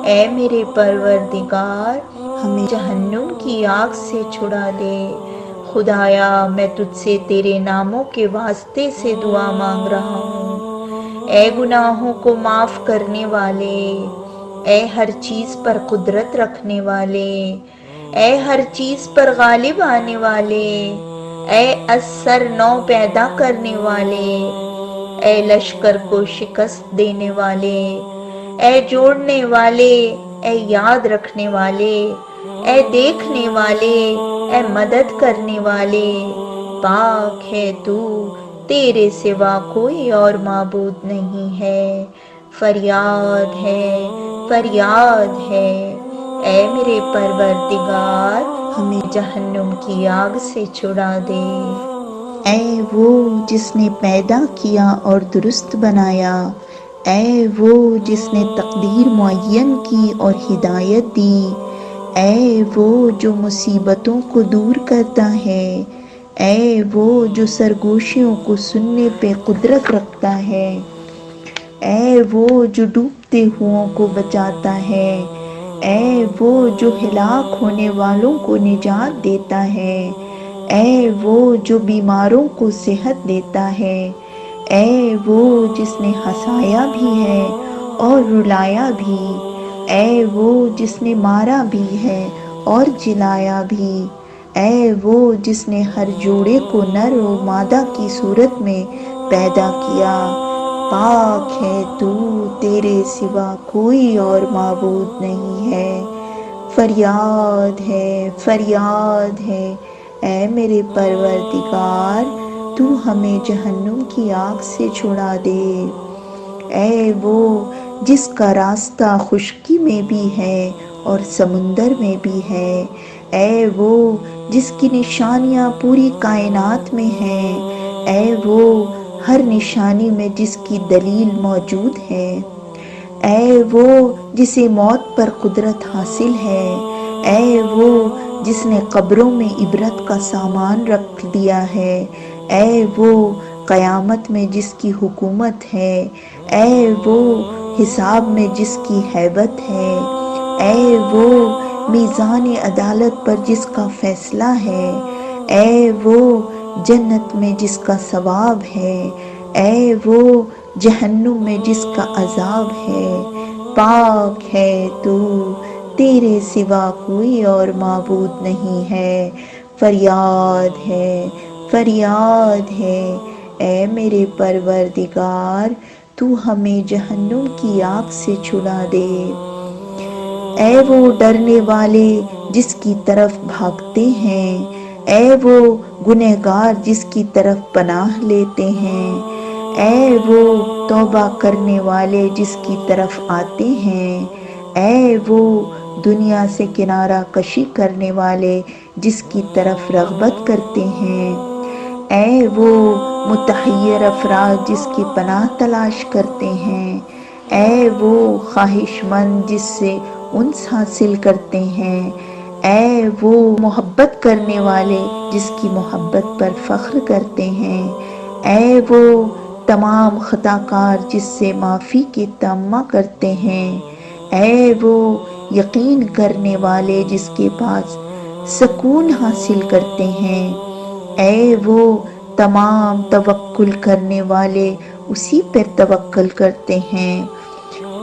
اے میرے پروردگار ہمیں جہنم کی آگ سے چھڑا دے، خدایا میں تجھ سے تیرے ناموں کے واسطے سے دعا مانگ رہا ہوں، اے گناہوں کو معاف کرنے والے، اے ہر چیز پر قدرت رکھنے والے، اے ہر چیز پر غالب آنے والے، اے از سر نو پیدا کرنے والے، اے لشکر کو شکست دینے والے، اے جوڑنے والے، اے یاد رکھنے والے، اے دیکھنے والے، اے مدد کرنے والے، پاک ہے تو تیرے سوا کوئی اور معبود نہیں ہے، فریاد ہے فریاد ہے اے میرے پروردگار ہمیں جہنم کی آگ سے چھڑا دے، اے وہ جس نے پیدا کیا اور درست بنایا، اے وہ جس نے تقدیر معین کی اور ہدایت دی، اے وہ جو مصیبتوں کو دور کرتا ہے، اے وہ جو سرگوشیوں کو سننے پہ قدرت رکھتا ہے، اے وہ جو ڈوبتے ہوں کو بچاتا ہے، اے وہ جو ہلاک ہونے والوں کو نجات دیتا ہے، اے وہ جو بیماروں کو صحت دیتا ہے، اے وہ جس نے ہنسایا بھی ہے اور رلایا بھی، اے وہ جس نے مارا بھی ہے اور جلایا بھی، اے وہ جس نے ہر جوڑے کو نر و مادہ کی صورت میں پیدا کیا، پاک ہے تو تیرے سوا کوئی اور معبود نہیں ہے، فریاد ہے اے میرے پروردگار تو ہمیں جہنم کی آگ سے چھڑا دے، اے وہ جس کا راستہ خشکی میں بھی ہے اور سمندر میں بھی ہے، اے وہ جس کی نشانیاں پوری کائنات میں ہیں، اے وہ ہر نشانی میں جس کی دلیل موجود ہے، اے وہ جسے موت پر قدرت حاصل ہے، اے وہ جس نے قبروں میں عبرت کا سامان رکھ دیا ہے، اے وہ قیامت میں جس کی حکومت ہے، اے وہ حساب میں جس کی ہیبت ہے، اے وہ میزان عدالت پر جس کا فیصلہ ہے، اے وہ جنت میں جس کا ثواب ہے، اے وہ جہنم میں جس کا عذاب ہے، پاک ہے تو تیرے سوا کوئی اور معبود نہیں ہے، فریاد ہے اے میرے پروردگار تو ہمیں جہنم کی آگ سے چھڑا دے، اے وہ ڈرنے والے جس کی طرف بھاگتے ہیں، اے وہ گنہگار جس کی طرف پناہ لیتے ہیں، اے وہ توبہ کرنے والے جس کی طرف آتے ہیں، اے وہ دنیا سے کنارہ کشی کرنے والے جس کی طرف رغبت کرتے ہیں، اے وہ متحیر افراد جس کی پناہ تلاش کرتے ہیں، اے وہ خواہش مند جس سے انس حاصل کرتے ہیں، اے وہ محبت کرنے والے جس کی محبت پر فخر کرتے ہیں، اے وہ تمام خطاکار جس سے معافی کی تمنا کرتے ہیں، اے وہ یقین کرنے والے جس کے پاس سکون حاصل کرتے ہیں، اے وہ تمام توکل کرنے والے اسی پر توکل کرتے ہیں۔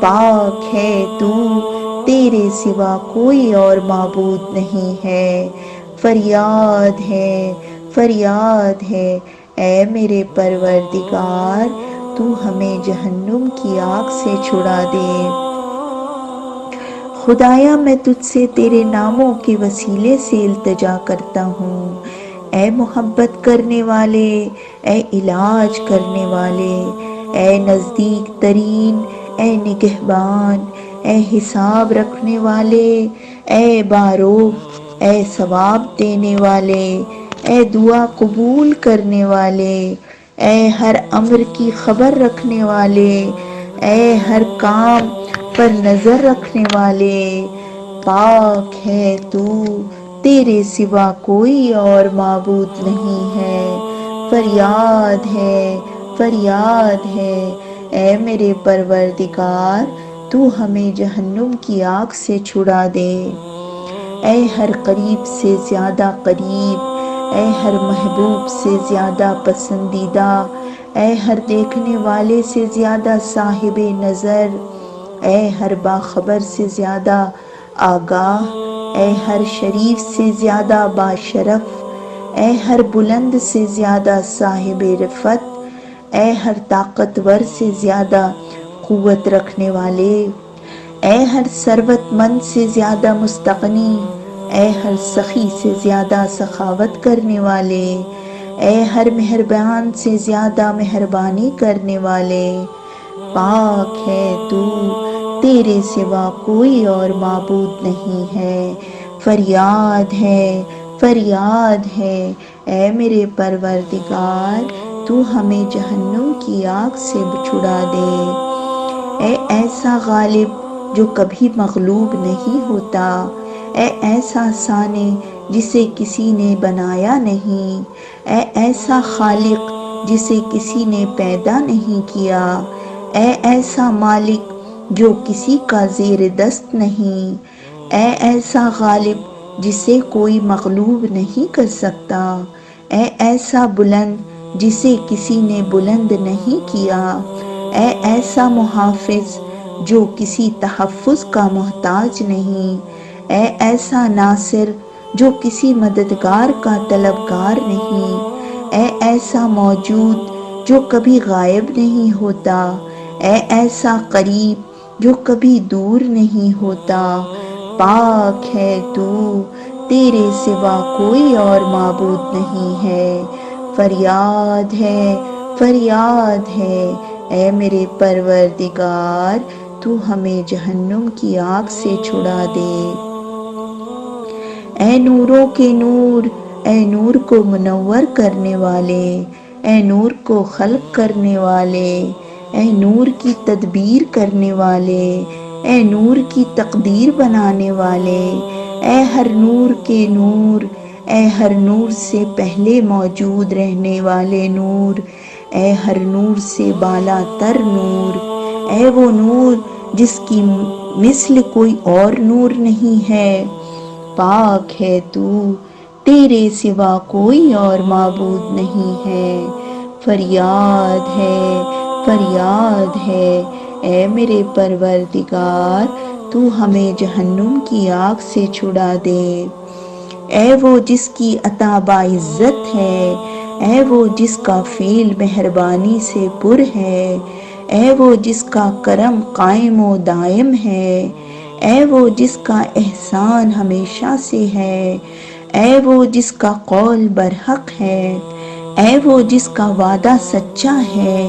پاک ہے تو، تیرے سوا کوئی اور معبود نہیں ہے۔ فریاد ہے، فریاد ہے، اے میرے پروردگار، تو ہمیں جہنم کی آگ سے چھڑا دے۔ خدایا میں تجھ سے تیرے ناموں کے وسیلے سے التجا کرتا ہوں، اے محبت کرنے والے، اے علاج کرنے والے، اے نزدیک ترین، اے نگہبان، اے حساب رکھنے والے، اے باروک، اے ثواب دینے والے، اے دعا قبول کرنے والے، اے ہر امر کی خبر رکھنے والے، اے ہر کام پر نظر رکھنے والے، پاک ہے تو، تیرے سوا کوئی اور معبود نہیں ہے۔ فریاد ہے، فریاد ہے، اے میرے پروردگار، تو ہمیں جہنم کی آگ سے چھڑا دے۔ اے ہر قریب سے زیادہ قریب، اے ہر محبوب سے زیادہ پسندیدہ، اے ہر دیکھنے والے سے زیادہ صاحب نظر، اے ہر باخبر سے زیادہ آگاہ، اے ہر شریف سے زیادہ باشرف، اے ہر بلند سے زیادہ صاحب رفعت، اے ہر طاقتور سے زیادہ قوت رکھنے والے، اے ہر ثروت مند سے زیادہ مستغنی، اے ہر سخی سے زیادہ سخاوت کرنے والے، اے ہر مہربان سے زیادہ مہربانی کرنے والے، پاک ہے تو، تیرے سوا کوئی اور معبود نہیں ہے۔ فریاد ہے، فریاد ہے، اے میرے پروردگار، تو ہمیں جہنم کی آگ سے چھڑا دے۔ اے ایسا غالب جو کبھی مغلوب نہیں ہوتا، اے ایسا ثانی جسے کسی نے بنایا نہیں، اے ایسا خالق جسے کسی نے پیدا نہیں کیا، اے ایسا مالک جو کسی کا زیر دست نہیں، اے ایسا غالب جسے کوئی مغلوب نہیں کر سکتا، اے ایسا بلند جسے کسی نے بلند نہیں کیا، اے ایسا محافظ جو کسی تحفظ کا محتاج نہیں، اے ایسا ناصر جو کسی مددگار کا طلبگار نہیں، اے ایسا موجود جو کبھی غائب نہیں ہوتا، اے ایسا قریب جو کبھی دور نہیں ہوتا، پاک ہے تو، تیرے سوا کوئی اور معبود نہیں ہے۔ فریاد ہے، فریاد ہے، اے میرے پروردگار، تو ہمیں جہنم کی آگ سے چھڑا دے۔ اے نوروں کے نور، اے نور کو منور کرنے والے، اے نور کو خلق کرنے والے، اے نور کی تدبیر کرنے والے، اے نور کی تقدیر بنانے والے، اے ہر نور کے نور، اے ہر نور سے پہلے موجود رہنے والے نور، اے ہر نور سے بالا تر نور، اے وہ نور جس کی مثل کوئی اور نور نہیں ہے، پاک ہے تو، تیرے سوا کوئی اور معبود نہیں ہے۔ فریاد ہے، فریاد ہے، اے میرے پروردگار، تو ہمیں جہنم کی آگ سے چھڑا دے۔ اے وہ جس کی عطا باعزت ہے، اے وہ جس کا فعل مہربانی سے پر ہے، اے وہ جس کا کرم قائم و دائم ہے، اے وہ جس کا احسان ہمیشہ سے ہے، اے وہ جس کا قول برحق ہے، اے وہ جس کا وعدہ سچا ہے،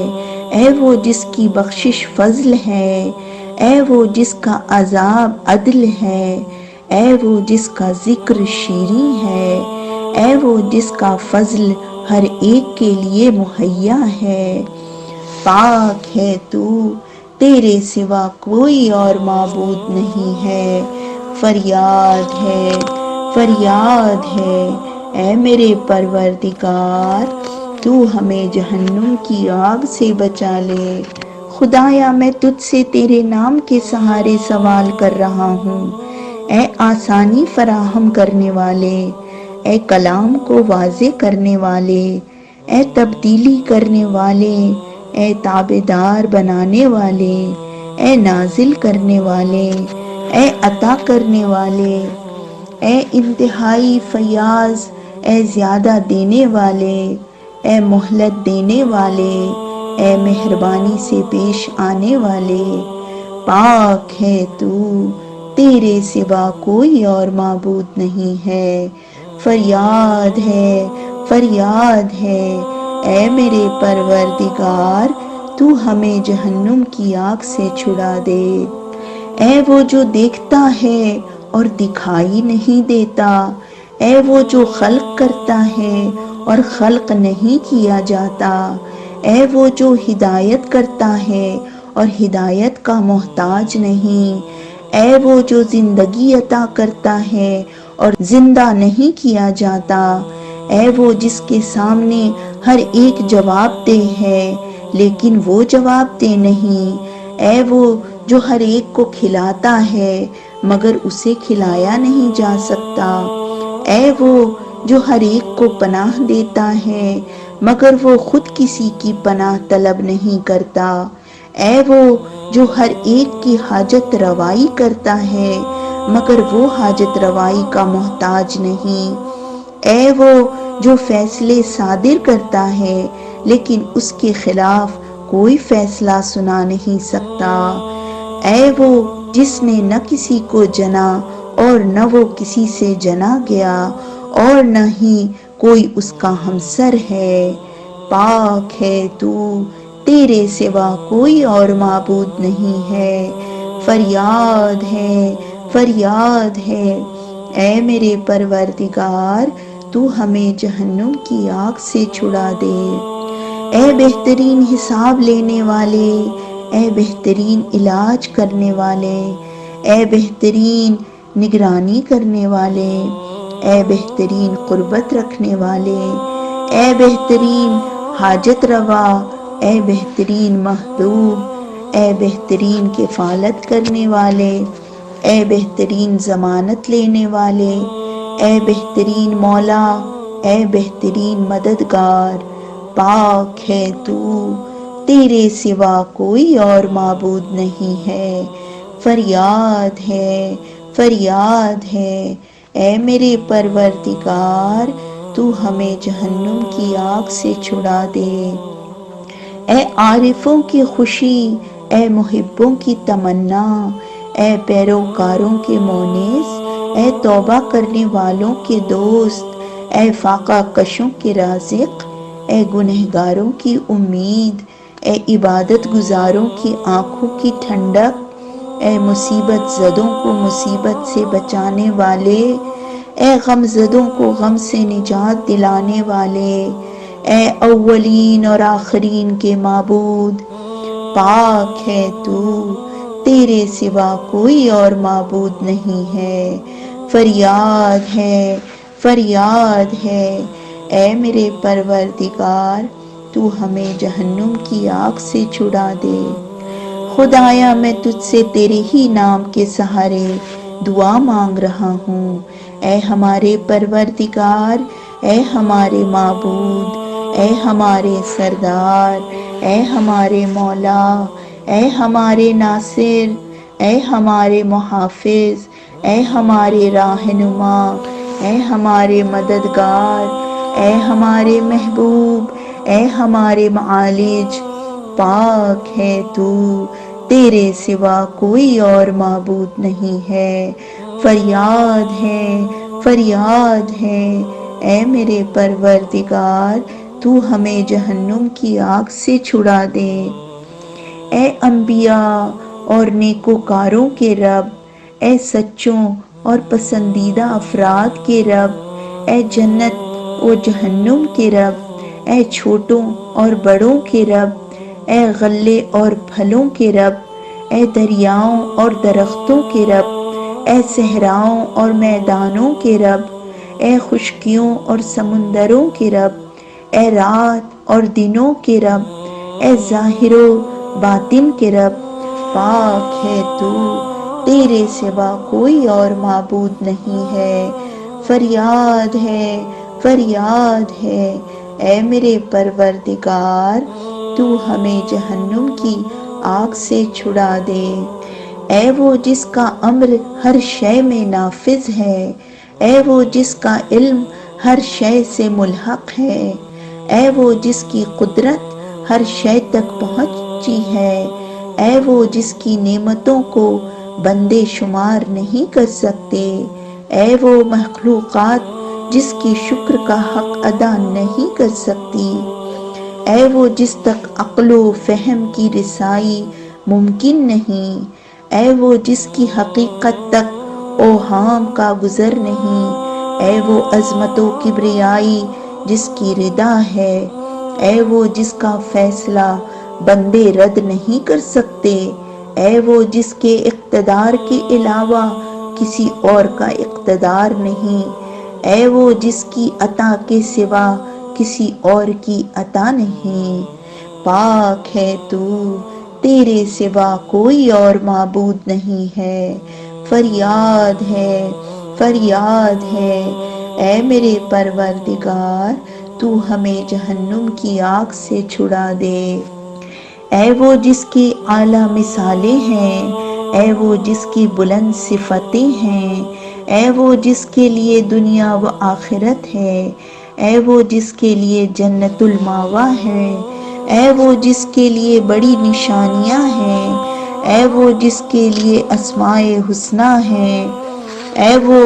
اے وہ جس کی بخشش فضل ہے، اے وہ جس کا عذاب عدل ہے، اے وہ جس کا ذکر شیریں ہے، اے وہ جس کا فضل ہر ایک کے لیے مہیا ہے، پاک ہے تو، تیرے سوا کوئی اور معبود نہیں ہے۔ فریاد ہے، فریاد ہے، اے میرے پروردگار، تو ہمیں جہنم کی آگ سے بچا لے۔ خدایا میں تجھ سے تیرے نام کے سہارے سوال کر رہا ہوں، اے آسانی فراہم کرنے والے، اے کلام کو واضح کرنے والے، اے تبدیلی کرنے والے، اے تابعدار بنانے والے، اے نازل کرنے والے، اے عطا کرنے والے، اے انتہائی فیاض، اے زیادہ دینے والے، اے مہلت دینے والے، اے مہربانی سے پیش آنے والے، پاک ہے تو، تیرے سوا کوئی اور معبود نہیں ہے، فریاد ہے، فریاد ہے، اے میرے پروردگار، تو ہمیں جہنم کی آگ سے چھڑا دے۔ اے وہ جو دیکھتا ہے اور دکھائی نہیں دیتا، اے وہ جو خلق کرتا ہے اور خلق نہیں کیا جاتا، اے وہ جو ہدایت کرتا ہے اور ہدایت کا محتاج نہیں، اے وہ جو زندگی عطا کرتا ہے اور زندہ نہیں کیا جاتا، اے وہ جس کے سامنے ہر ایک جواب دہ ہے لیکن وہ جواب دہ نہیں، اے وہ جو ہر ایک کو کھلاتا ہے مگر اسے کھلایا نہیں جا سکتا، اے وہ جو ہر ایک کو پناہ دیتا ہے مگر وہ خود کسی کی پناہ طلب نہیں کرتا، اے وہ جو ہر ایک کی حاجت روائی کرتا ہے مگر وہ حاجت روائی کا محتاج نہیں، اے وہ جو فیصلے صادر کرتا ہے لیکن اس کے خلاف کوئی فیصلہ سنا نہیں سکتا، اے وہ جس نے نہ کسی کو جنا اور نہ وہ کسی سے جنا گیا اور نہ ہی کوئی اس کا ہمسر ہے، پاک ہے تو، تیرے سوا کوئی اور معبود نہیں ہے، فریاد ہے، فریاد ہے، اے میرے پروردگار، تو ہمیں جہنم کی آگ سے چھڑا دے۔ اے بہترین حساب لینے والے، اے بہترین علاج کرنے والے، اے بہترین نگرانی کرنے والے، اے بہترین قربت رکھنے والے، اے بہترین حاجت روا، اے بہترین محبوب، اے بہترین کفالت کرنے والے، اے بہترین ضمانت لینے والے، اے بہترین مولا، اے بہترین مددگار، پاک ہے تو، تیرے سوا کوئی اور معبود نہیں ہے، فریاد ہے، فریاد ہے، اے میرے پروردگار، تو ہمیں جہنم کی آگ سے چھڑا دے۔ اے عارفوں کی خوشی، اے محبوں کی تمنا، اے پیروکاروں کے مونس، اے توبہ کرنے والوں کے دوست، اے فاقہ کشوں کے رازق، اے گنہگاروں کی امید، اے عبادت گزاروں کی آنکھوں کی ٹھنڈک، اے مصیبت زدوں کو مصیبت سے بچانے والے، اے غم زدوں کو غم سے نجات دلانے والے، اے اولین اور آخرین کے معبود، پاک ہے تو، تیرے سوا کوئی اور معبود نہیں ہے، فریاد ہے، فریاد ہے، اے میرے پروردگار، تو ہمیں جہنم کی آگ سے چھڑا دے۔ خدایا میں تجھ سے تیرے ہی نام کے سہارے دعا مانگ رہا ہوں، اے ہمارے پروردگار، اے ہمارے معبود، اے ہمارے سردار، اے ہمارے مولا، اے ہمارے ناصر، اے ہمارے محافظ، اے ہمارے راہنما، اے ہمارے مددگار، اے ہمارے محبوب، اے ہمارے معالج، پاک ہے تو، تیرے سوا کوئی اور معبود نہیں ہے، فریاد ہے، فریاد ہے، اے میرے پروردگار، تو ہمیں جہنم کی آگ سے چھڑا دے۔ اے انبیاء اور نیکوکاروں کے رب، اے سچوں اور پسندیدہ افراد کے رب، اے جنت و جہنم کے رب، اے چھوٹوں اور بڑوں کے رب، اے غلے اور پھلوں کے رب، اے دریاؤں اور درختوں کے رب، اے صحراؤں اور میدانوں کے رب، اے خشکیوں اور سمندروں کے رب، اے رات اور دنوں کے رب، اے ظاہر و باطن کے رب، پاک ہے تو، تیرے سوا کوئی اور معبود نہیں ہے، فریاد ہے، فریاد ہے، اے میرے پروردگار تو ہمیں جہنم کی آگ سے چھڑا دے۔ اے وہ جس کا امر ہر شے میں نافذ ہے، اے وہ جس کا علم ہر شے سے ملحق ہے، اے وہ جس کی قدرت ہر شے تک پہنچی ہے، اے وہ جس کی نعمتوں کو بندے شمار نہیں کر سکتے، اے وہ مخلوقات جس کی شکر کا حق ادا نہیں کر سکتی، اے وہ جس تک عقل و فہم کی رسائی ممکن نہیں، اے وہ جس کی حقیقت تک اوہام کا گزر نہیں، اے وہ عظمت و کبریائی جس کی ردا ہے، اے وہ جس کا فیصلہ بندے رد نہیں کر سکتے، اے وہ جس کے اقتدار کے علاوہ کسی اور کا اقتدار نہیں، اے وہ جس کی عطا کے سوا کسی اور کی عطا نہیں، پاک ہے تو، تیرے سوا کوئی اور معبود نہیں ہے، فریاد ہے، فریاد ہے، اے میرے پروردگار تو ہمیں جہنم کی آگ سے چھڑا دے۔ اے وہ جس کی اعلیٰ مثالیں ہیں، اے وہ جس کی بلند صفتیں ہیں، اے وہ جس کے لیے دنیا و آخرت ہے، اے وہ جس کے لیے جنت المأویٰ ہے، اے وہ جس کے لیے بڑی نشانیاں ہیں، اے وہ جس کے لیے اسماء حسنی ہیں، اے وہ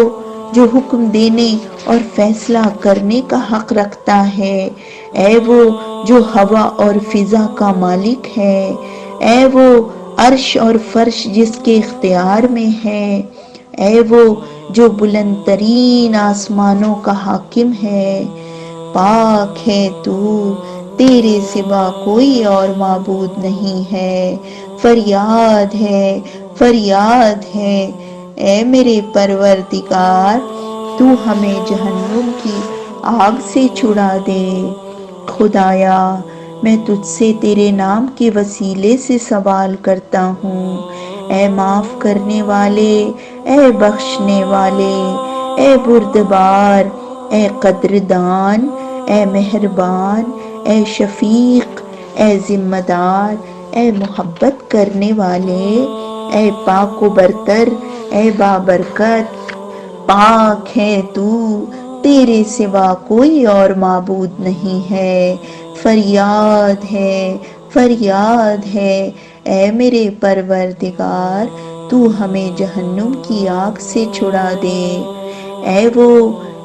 جو حکم دینے اور فیصلہ کرنے کا حق رکھتا ہے، اے وہ جو ہوا اور فضا کا مالک ہے، اے وہ عرش اور فرش جس کے اختیار میں ہے، اے وہ جو بلند ترین آسمانوں کا حاکم ہے، پاک ہے تو، تیرے سوا کوئی اور معبود نہیں ہے، فریاد ہے، فریاد ہے، اے میرے پروردگار تو ہمیں جہنم کی آگ سے چھڑا دے۔ خدایا میں تجھ سے تیرے نام کے وسیلے سے سوال کرتا ہوں، اے معاف کرنے والے، اے بخشنے والے، اے بردبار، اے قدردان، اے مہربان، اے شفیق، اے ذمہ دار، اے محبت کرنے والے، اے پاک و برتر، اے بابرکت، پاک ہے تو، تیرے سوا کوئی اور معبود نہیں ہے، فریاد ہے، فریاد ہے، اے میرے پروردگار تو ہمیں جہنم کی آگ سے چھڑا دے۔ اے وہ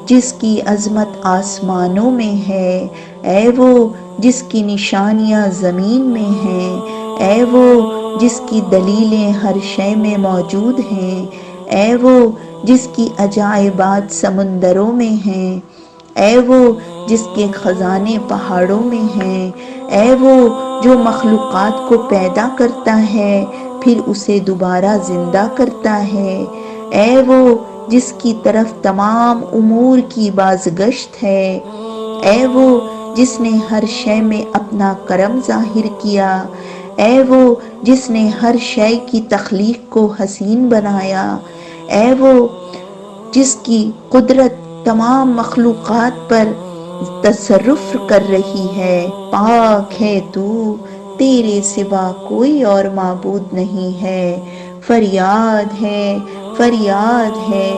جس کی عظمت آسمانوں میں ہے، اے وہ جس کی نشانیاں زمین میں ہیں، اے وہ جس کی دلیلیں ہر شے میں موجود ہیں، اے وہ جس کی عجائبات سمندروں میں ہیں، اے وہ جس کے خزانے پہاڑوں میں ہیں، اے وہ جو مخلوقات کو پیدا کرتا ہے پھر اسے دوبارہ زندہ کرتا ہے، اے وہ جس کی طرف تمام امور کی بازگشت ہے، اے وہ جس نے ہر شے میں اپنا کرم ظاہر کیا، اے وہ جس نے ہر شے کی تخلیق کو حسین بنایا، اے وہ جس کی قدرت تمام مخلوقات پر تصرف کر رہی ہے، پاک ہے تو، تیرے سوا کوئی اور معبود نہیں ہے، فریاد ہے، فریاد ہے،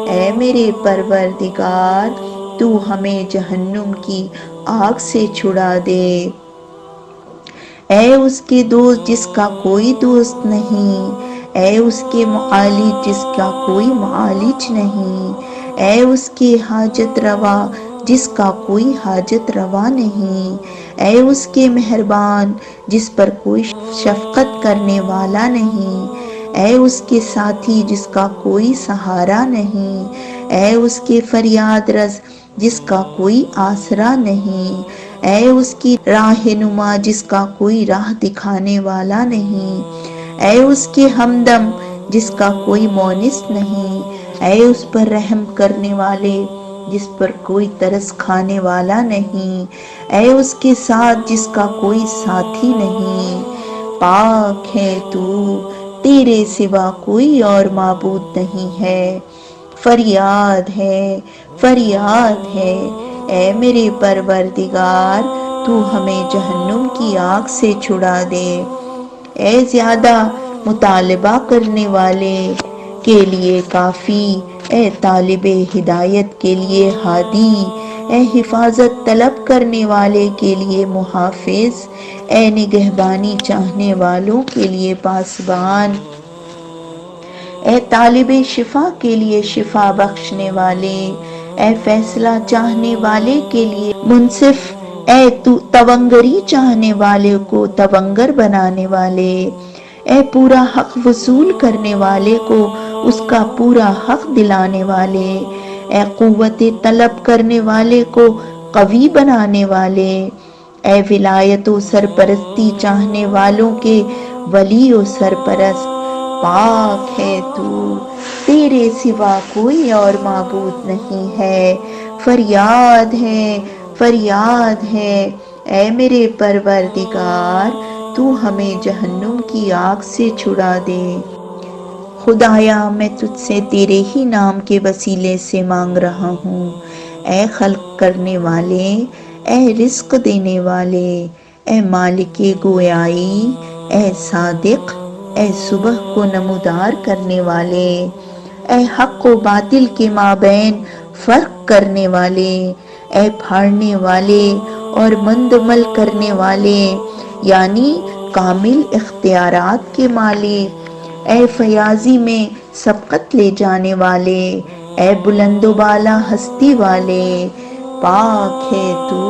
اے میرے پروردگار تو ہمیں جہنم کی آگ سے چھڑا دے۔ اے اس کے دوست جس کا کوئی دوست نہیں، اے اس کے معالج جس کا کوئی معالج نہیں، اے اس کے حاجت روا جس کا کوئی حاجت روا نہیں، اے اس کے مہربان جس پر کوئی شفقت کرنے والا نہیں، اے اس کے ساتھی جس کا کوئی سہارا نہیں، اے اس کے فریاد رس جس کا کوئی آسرا نہیں، اے اس کی راہنما جس کا کوئی راہ دکھانے والا نہیں، اے اس کے ہمدم جس کا کوئی مونس نہیں، اے اس پر رحم کرنے والے جس پر کوئی ترس کھانے والا نہیں، اے اس کے ساتھ جس کا کوئی ساتھی نہیں، پاک ہے تو، تیرے سوا کوئی اور معبود نہیں ہے، فریاد ہے، فریاد ہے، اے میرے پروردگار تو ہمیں جہنم کی آگ سے چھڑا دے۔ اے زیادہ مطالبہ کرنے والے کے لیے کافی، اے طالب ہدایت کے لیے ہادی، اے حفاظت طلب کرنے والے کے لیے محافظ، اے نگہبانی چاہنے والوں کے لیے پاسبان، اے طالب شفا کے لیے شفا بخشنے والے، اے فیصلہ چاہنے والے کے لیے منصف، اے تونگری چاہنے والے کو تونگر بنانے والے، اے پورا حق وصول کرنے والے کو اس کا پورا حق دلانے والے، اے قوت طلب کرنے والے کو قوی بنانے والے، اے ولایت و سرپرستی چاہنے والوں کے ولی و سرپرست، پاک ہے تو، تیرے سوا کوئی اور معبود نہیں ہے، فریاد ہے، فریاد ہے، اے میرے پروردگار تو ہمیں جہنم کی آگ سے چھڑا دے۔ خدایا میں تجھ سے تیرے ہی نام کے وسیلے سے مانگ رہا ہوں، اے خلق کرنے والے، اے رزق دینے والے، اے مالک گویائی، اے صادق، اے صبح کو نمودار کرنے والے، اے حق و باطل کے مابین فرق کرنے والے، اے پھاڑنے والے اور مندمل کرنے والے یعنی کامل اختیارات کے مالک، اے فیاضی میں سبقت لے جانے والے، اے بلند و بالا ہستی والے، پاک ہے تو،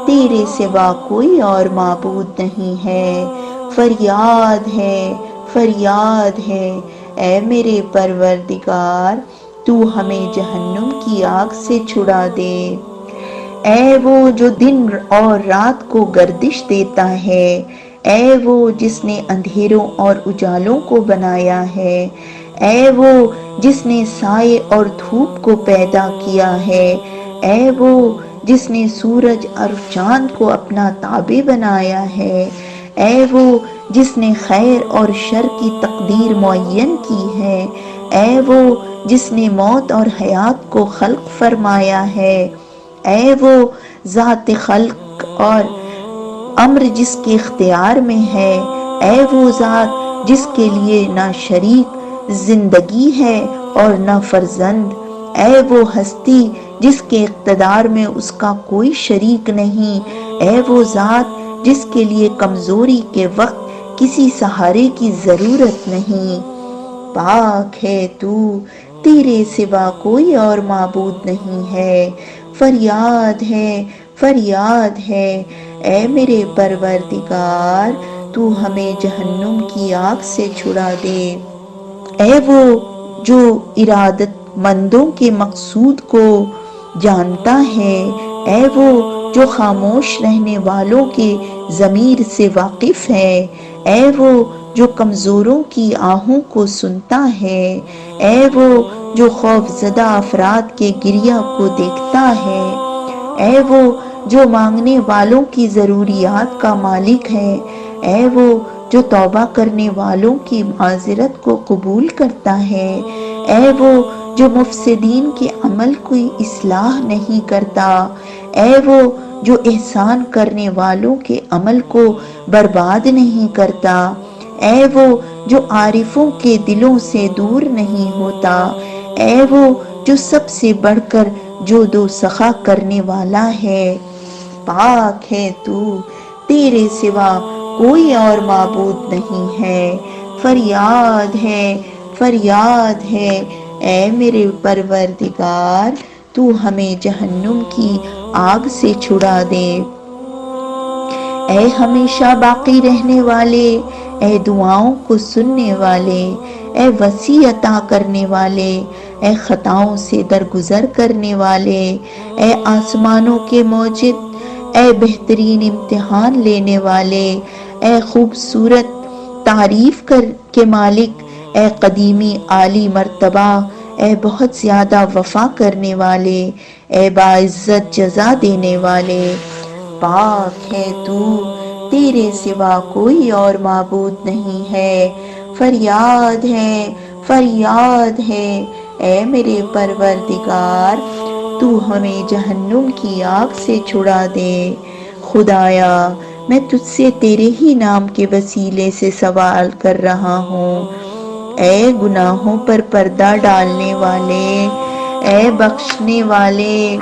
تیرے سوا کوئی اور معبود نہیں ہے، فریاد ہے، فریاد ہے، اے میرے پروردگار تو ہمیں جہنم کی آگ سے چھڑا دے۔ اے وہ جو دن اور رات کو گردش دیتا ہے، اے وہ جس نے اندھیروں اور اجالوں کو بنایا ہے، اے وہ جس نے سائے اور دھوپ کو پیدا کیا ہے، اے وہ جس نے سورج اور چاند کو اپنا تابع بنایا ہے، اے وہ جس نے خیر اور شر کی تقدیر معین کی ہے، اے وہ جس نے موت اور حیات کو خلق فرمایا ہے، اے وہ ذات خلق اور امر جس کے اختیار میں ہے، اے وہ ذات جس کے لیے نہ شریک زندگی ہے اور نہ فرزند، اے وہ ہستی جس کے اقتدار میں اس کا کوئی شریک نہیں، اے وہ ذات جس کے لیے کمزوری کے وقت کسی سہارے کی ضرورت نہیں، پاک ہے تو، تیرے سوا کوئی اور معبود نہیں ہے، فریاد ہے، فریاد ہے، اے میرے پروردگار تو ہمیں جہنم کی آگ سے چھڑا دے۔ اے وہ جو ارادت مندوں کے مقصود کو جانتا ہے، اے وہ جو خاموش رہنے والوں کے ضمیر سے واقف ہے، اے وہ جو کمزوروں کی آہوں کو سنتا ہے، اے وہ جو خوف زدہ افراد کے گریہ کو دیکھتا ہے، اے وہ جو مانگنے والوں کی ضروریات کا مالک ہے، اے وہ جو توبہ کرنے والوں کی معذرت کو قبول کرتا ہے، اے وہ جو مفسدین کے عمل کی اصلاح نہیں کرتا، اے وہ جو احسان کرنے والوں کے عمل کو برباد نہیں کرتا، اے وہ جو عارفوں کے دلوں سے دور نہیں ہوتا، اے وہ جو سب سے بڑھ کر جود و سخا کرنے والا ہے، پاک ہے تو، تیرے سوا کوئی اور معبود نہیں ہے، فریاد ہے، فریاد ہے، اے میرے پروردگار تو ہمیں جہنم کی آگ سے چھڑا دے۔ اے ہمیشہ باقی رہنے والے، اے دعاؤں کو سننے والے، اے وسیع عطا کرنے والے، اے خطاؤں سے درگزر کرنے والے، اے آسمانوں کے موجد، اے بہترین امتحان لینے والے، اے خوبصورت تعریف کے مالک، اے قدیمی عالی مرتبہ، اے بہت زیادہ وفا کرنے والے، اے باعزت جزا دینے والے، پاک ہے تو، تیرے سوا کوئی اور معبود نہیں ہے، فریاد ہے، فریاد ہے، اے میرے پروردگار تو ہمیں جہنم کی آگ سے چھڑا دے۔ خدایا میں تجھ سے تیرے ہی نام کے وسیلے سے سوال کر رہا ہوں، اے گناہوں پر پردہ ڈالنے والے، اے بخشنے والے،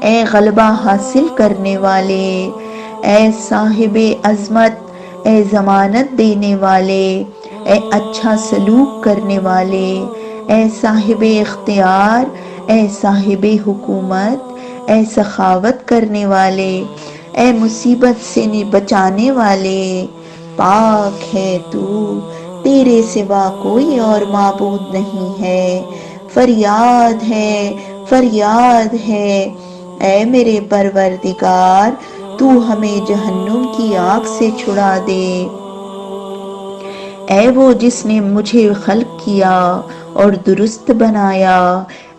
اے غلبہ حاصل کرنے والے، اے صاحب عظمت، اے ضمانت دینے والے، اے اچھا سلوک کرنے والے، اے صاحب اختیار، اے صاحب حکومت، اے سخاوت کرنے والے، اے مصیبت سے بچانے والے، پاک ہے تو، تیرے سوا کوئی اور معبود نہیں ہے۔ فریاد ہے، فریاد ہے، اے میرے پروردگار تو ہمیں جہنم کی آگ سے چھڑا دے۔ اے وہ جس نے مجھے خلق کیا اور درست بنایا،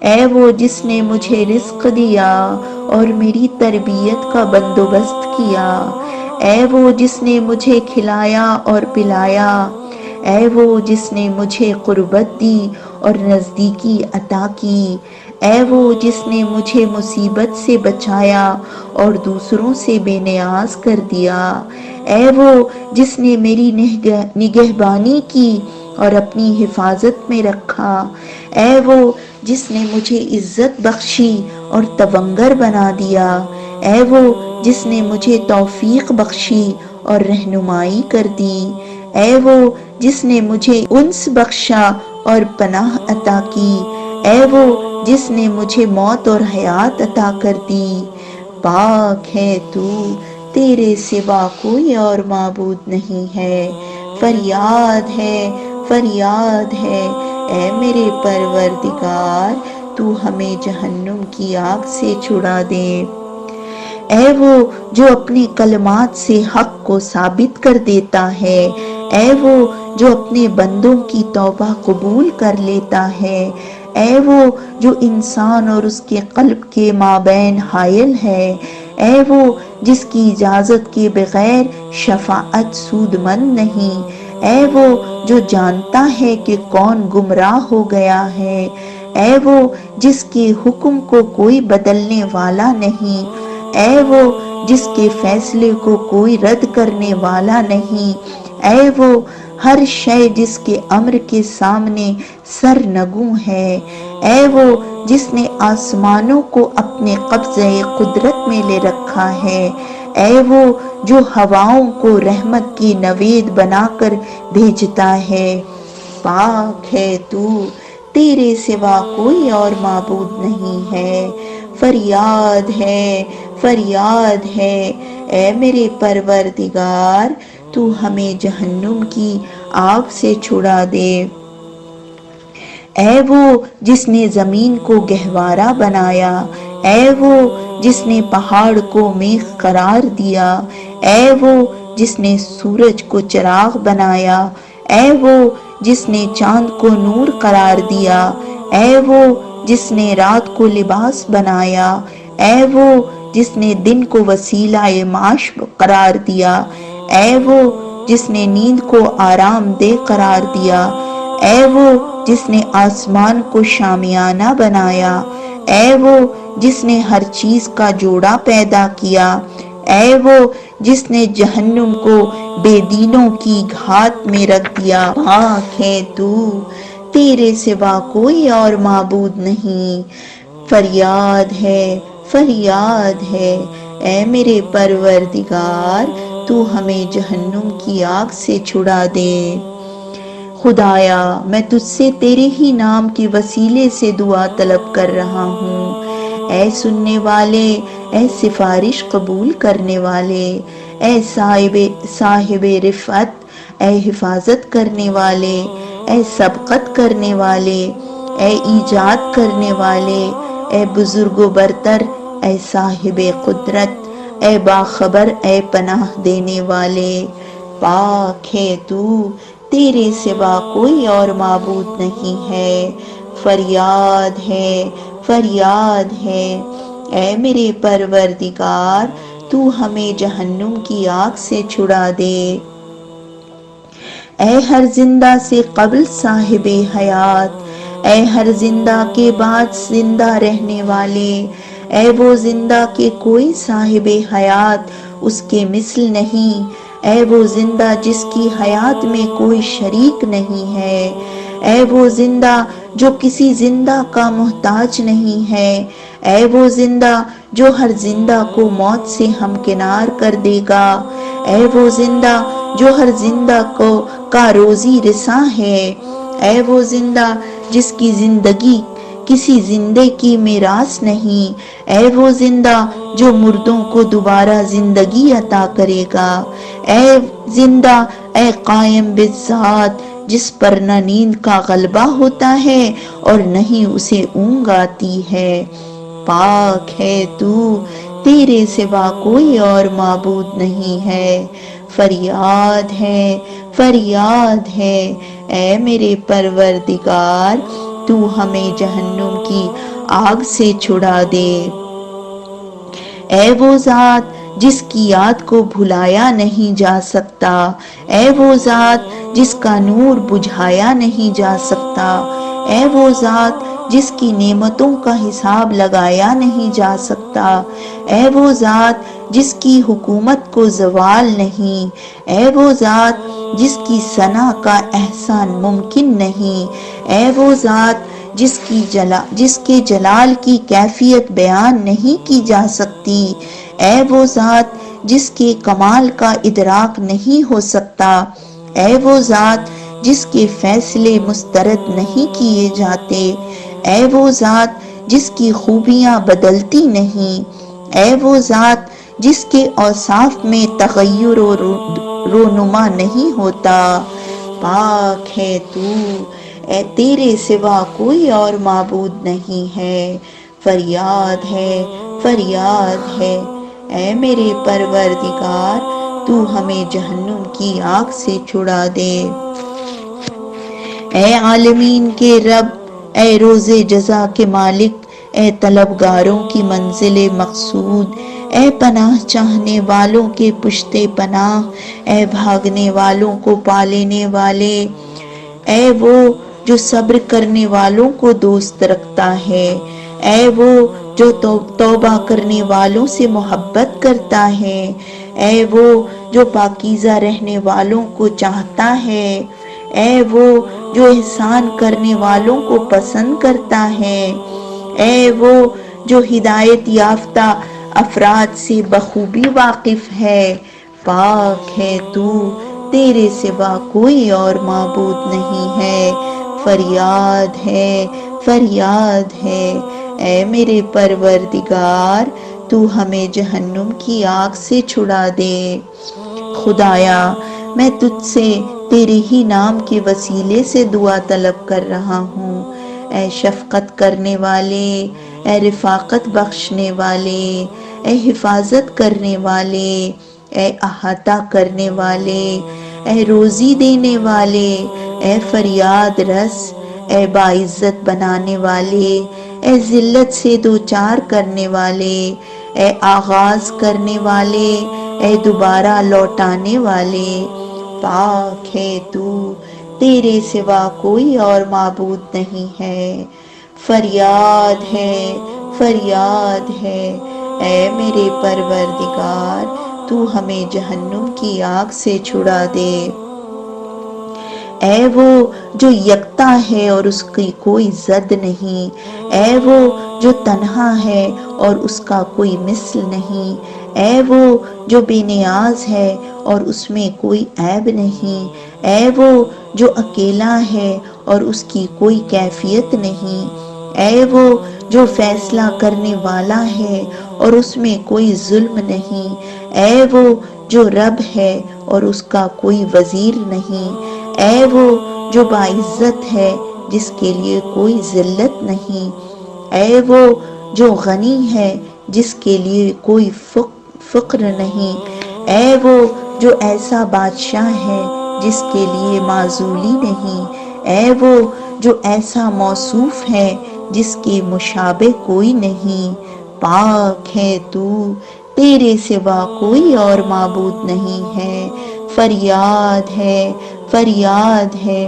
اے وہ جس نے مجھے رزق دیا اور میری تربیت کا بندوبست کیا، اے وہ جس نے مجھے کھلایا اور پلایا، اے وہ جس نے مجھے قربت دی اور نزدیکی عطا کی، اے وہ جس نے مجھے مصیبت سے بچایا اور دوسروں سے بے نیاز کر دیا، اے وہ جس نے میری نگہبانی کی اور اپنی حفاظت میں رکھا، اے وہ جس نے مجھے عزت بخشی اور تونگر بنا دیا، اے وہ جس نے مجھے توفیق بخشی اور رہنمائی کر دی، اے وہ جس نے مجھے انس بخشا اور پناہ عطا کی، اے وہ جس نے مجھے موت اور حیات عطا کر دی۔ پاک ہے تو، تیرے سوا کوئی اور معبود نہیں ہے۔ فریاد ہے، فریاد ہے، اے میرے پروردگار تو ہمیں جہنم کی آگ سے چھڑا دے۔ اے وہ جو اپنے کلمات سے حق کو ثابت کر دیتا ہے، اے وہ جو اپنے بندوں کی توبہ قبول کر لیتا ہے، اے وہ جو انسان اور اس کے قلب کے مابین حائل ہے، اے وہ جس کی اجازت کے بغیر شفاعت سود مند نہیں، اے وہ جو جانتا ہے کہ کون گمراہ ہو گیا ہے، اے وہ جس کے حکم کو کوئی بدلنے والا نہیں، اے وہ جس کے فیصلے کو کوئی رد کرنے والا نہیں، اے وہ ہر شے جس کے امر کے سامنے سرنگوں ہے، اے وہ جس نے آسمانوں کو اپنے قبضہ قدرت میں لے رکھا ہے، اے وہ جو ہواؤں کو رحمت کی نوید بنا کر بھیجتا ہے۔ پاک ہے تو، تیرے سوا کوئی اور معبود نہیں ہے۔ فریاد ہے، فریاد ہے، اے میرے پروردگار تو ہمیں جہنم کی آگ سے چھڑا دے۔ اے وہ جس نے زمین کو گہوارہ بنایا، اے وہ جس نے پہاڑ کو میخ قرار دیا، اے وہ جس نے سورج کو چراغ بنایا، اے وہ جس نے چاند کو نور قرار دیا، اے وہ جس نے رات کو لباس بنایا، اے وہ جس نے دن کو وسیلہ معاش قرار دیا، اے وہ جس نے نیند کو آرام دہ قرار دیا، اے وہ جس نے آسمان کو شامیانہ بنایا، اے وہ جس نے ہر چیز کا جوڑا پیدا کیا، اے وہ جس نے جہنم کو بے دینوں کی گھات میں رکھ دیا۔ پاک ہے تو، تیرے سوا کوئی اور معبود نہیں۔ فریاد ہے، فریاد ہے، اے میرے پروردگار تو ہمیں جہنم کی آگ سے چھڑا دے۔ خدایا میں تجھ سے تیرے ہی نام کے وسیلے سے دعا طلب کر رہا ہوں، اے سننے والے، اے سفارش قبول کرنے والے، اے صاحب رفعت، اے حفاظت کرنے والے، اے سبقت کرنے والے، اے ایجاد کرنے والے، اے بزرگ و برتر، اے صاحب قدرت، اے باخبر، اے پناہ دینے والے۔ پاک ہے تو، تیرے سوا کوئی اور معبود نہیں ہے۔ فریاد ہے، فریاد ہے، اے میرے پروردگار تو ہمیں جہنم کی آگ سے چھڑا دے۔ اے ہر زندہ سے قبل صاحب حیات، اے ہر زندہ کے بعد زندہ رہنے والے، اے وہ زندہ کہ کوئی صاحب حیات اس کے مثل نہیں، اے وہ زندہ جس کی حیات میں کوئی شریک نہیں ہے، اے وہ زندہ جو کسی زندہ کا محتاج نہیں ہے، اے وہ زندہ جو ہر زندہ کو موت سے ہمکنار کر دے گا، اے وہ زندہ جو ہر زندہ کا روزی رساں ہے، اے وہ زندہ جس کی زندگی کسی زندے کی میراث نہیں، اے وہ زندہ جو مردوں کو دوبارہ زندگی عطا کرے گا، اے زندہ اے قائم بالذات جس پر نہ نیند کا غلبہ ہوتا ہے اور نہ ہی اسے اونگ آتی ہے، پاک ہے تو، تیرے سوا کوئی اور معبود نہیں ہے، فریاد ہے، فریاد ہے، اے میرے پروردگار تو ہمیں جہنم کی آگ سے چھڑا دے، اے وہ ذات جس کی یاد کو بھلایا نہیں جا سکتا، اے وہ ذات جس کا نور بجھایا نہیں جا سکتا، اے وہ ذات جس کی نعمتوں کا حساب لگایا نہیں جا سکتا، اے وہ ذات جس کی حکومت کو زوال نہیں، اے وہ ذات جس کی ثنا کا احسان ممکن نہیں، اے وہ ذات جس کے جلال کی کیفیت بیان نہیں کی جا سکتی، اے وہ ذات جس کے کمال کا ادراک نہیں ہو سکتا، اے وہ ذات جس کے فیصلے مسترد نہیں کیے جاتے، اے وہ ذات جس کی خوبیاں بدلتی نہیں، اے وہ ذات جس کے اوصاف میں تغیر و رونما نہیں ہوتا، پاک ہے تو، اے تیرے سوا کوئی اور معبود نہیں ہے، فریاد ہے، فریاد ہے، اے میرے پروردگار تو ہمیں جہنم کی آگ سے چھڑا دے، اے عالمین کے رب، اے روز جزا کے مالک، اے طلبگاروں کی منزل مقصود، اے پناہ چاہنے والوں کے پشتے پناہ، اے بھاگنے والوں کو پالینے والے، اے وہ جو صبر کرنے والوں کو دوست رکھتا ہے، اے وہ جو توبہ کرنے والوں سے محبت کرتا ہے، اے وہ جو پاکیزہ رہنے والوں کو چاہتا ہے، اے وہ جو احسان کرنے والوں کو پسند کرتا ہے، اے وہ جو ہدایت یافتہ افراد سے بخوبی واقف ہے، پاک ہے تو، تیرے سوا کوئی اور معبود نہیں ہے، فریاد ہے، فریاد ہے، اے میرے پروردگار تو ہمیں جہنم کی آگ سے چھڑا دے، خدایا میں تجھ سے تیرے ہی نام کے وسیلے سے دعا طلب کر رہا ہوں، اے شفقت کرنے والے، اے رفاقت بخشنے والے، اے حفاظت کرنے والے، اے احاطہ کرنے والے، اے روزی دینے والے، اے فریاد رس، اے باعزت بنانے والے، اے ذلت سے دوچار کرنے والے، اے آغاز کرنے والے، اے دوبارہ لوٹانے والے، پاک ہے تو، تیرے سوا کوئی اور معبود نہیں ہے، فریاد ہے، فریاد ہے، اے میرے پروردگار تو ہمیں جہنم کی آگ سے چھڑا دے، اے وہ جو یکتا ہے اور اس کی کوئی ضد نہیں، اے وہ جو تنہا ہے اور اس کا کوئی مثل نہیں، اے وہ جو بے نیاز ہے اور اس میں کوئی عیب نہیں، اے وہ جو اکیلا ہے اور اس کی کوئی کیفیت نہیں، اے وہ جو فیصلہ کرنے والا ہے اور اس میں کوئی ظلم نہیں، اے وہ جو رب ہے اور اس کا کوئی وزیر نہیں، اے وہ جو باعزت ہے جس کے لیے کوئی ذلت نہیں، اے وہ جو غنی ہے جس کے لیے کوئی فقر نہیں، اے وہ جو ایسا بادشاہ ہے جس کے لیے معزولی نہیں، اے وہ جو ایسا موصوف ہے جس کے مشابہ کوئی نہیں، پاک ہے تو، تیرے سوا کوئی اور معبود نہیں ہے، فریاد ہے، فریاد ہے،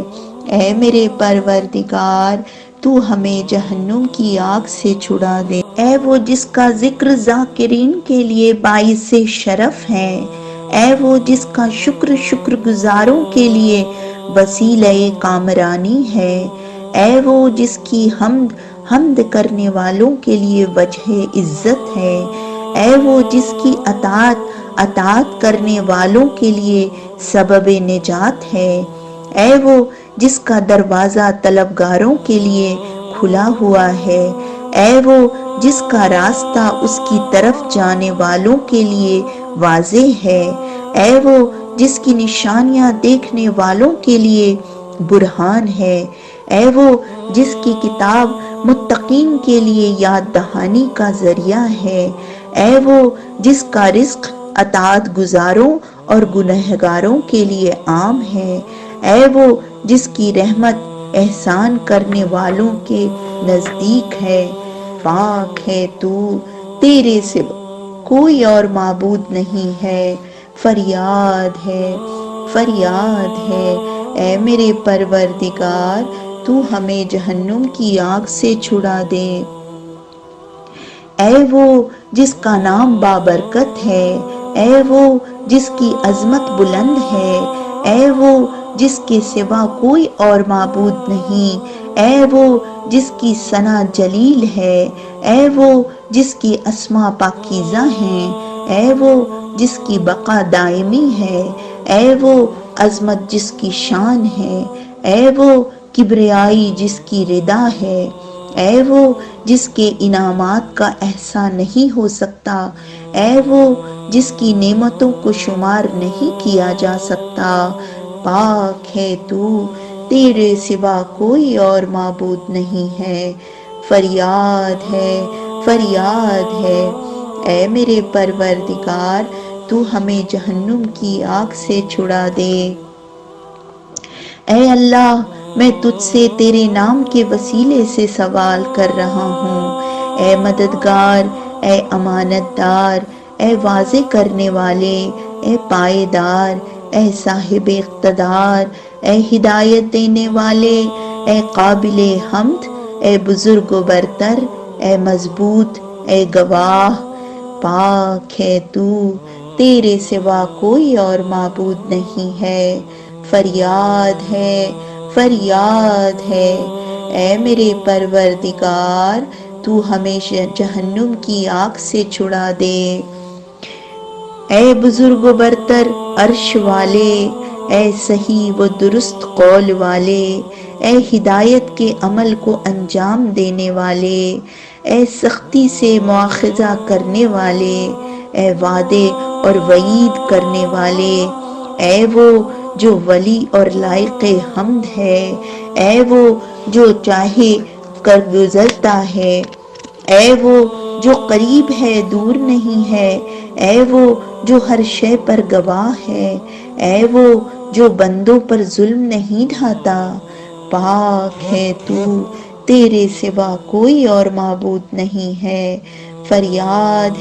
اے میرے پروردگار تو ہمیں جہنم کی آگ سے چھڑا دے۔ اے وہ جس کا ذکر ذاکرین کے لیے باعث شرف ہے، اے وہ جس کا شکر گزاروں کے لیے وسیلہ کامرانی ہے، اے وہ جس کی حمد کرنے والوں کے لیے وجہ عزت ہے، اے وہ جس کی اطاعت کرنے والوں کے لیے سبب نجات ہے، اے وہ جس کا دروازہ طلبگاروں کے لیے کھلا ہوا ہے، اے وہ جس کا راستہ اس کی طرف جانے والوں کے لیے واضح ہے، اے وہ جس کی نشانیاں دیکھنے والوں کے لیے برہان ہے، اے وہ جس کی کتاب متقین کے لیے یاد دہانی کا ذریعہ ہے، اے وہ جس کا رزق اطاعت گزاروں اور گنہگاروں کے لیے عام ہے، اے وہ جس کی رحمت احسان کرنے والوں کے نزدیک ہے۔ پاک ہے تو، تیرے سوا کوئی اور معبود نہیں ہے، فریاد ہے اے میرے پروردگار، تو ہمیں جہنم کی آگ سے چھڑا دے۔ اے وہ جس کا نام بابرکت ہے، اے وہ جس کی عظمت بلند ہے، اے وہ جس کے سوا کوئی اور معبود نہیں، اے وہ جس کی ثنا جلیل ہے، اے وہ جس کی اسماء پاکیزہ ہیں، اے وہ جس کی بقا دائمی ہے، اے وہ عظمت جس کی شان ہے، اے وہ کبریائی جس کی ردا ہے، اے وہ جس کے انعامات کا احصاء نہیں ہو سکتا، اے وہ جس کی نعمتوں کو شمار نہیں کیا جا سکتا۔ پاک ہے تو، تیرے سوا کوئی اور معبود نہیں ہے، فریاد ہے اے میرے پروردگار، تو ہمیں جہنم کی آگ سے چھڑا دے۔ اے اللہ، میں تجھ سے تیرے نام کے وسیلے سے سوال کر رہا ہوں، اے مددگار، اے امانت دار، اے واضح کرنے والے، اے پائیدار، اے صاحب اقتدار، اے ہدایت دینے والے، اے قابل حمد، اے بزرگ و برتر، اے مضبوط، اے گواہ۔ پاک ہے تو، تیرے سوا کوئی اور معبود نہیں ہے، فریاد ہے اے میرے پروردگار، تو ہمیں جہنم کی آگ سے چھڑا دے۔ اے بزرگ و برتر عرش والے، اے صحیح و درست قول والے، اے ہدایت کے عمل کو انجام دینے والے، اے سختی سے مواخذہ کرنے والے، اے وعدے اور وعید کرنے والے، اے وہ جو ولی اور لائق حمد ہے، اے وہ جو چاہے کر گزرتا ہے، اے وہ جو قریب ہے دور نہیں ہے، اے وہ جو ہر شے پر گواہ ہے، اے وہ جو بندوں پر ظلم نہیں ڈھاتا۔ پاک ہے تو، تیرے سوا کوئی اور معبود نہیں ہے، فریاد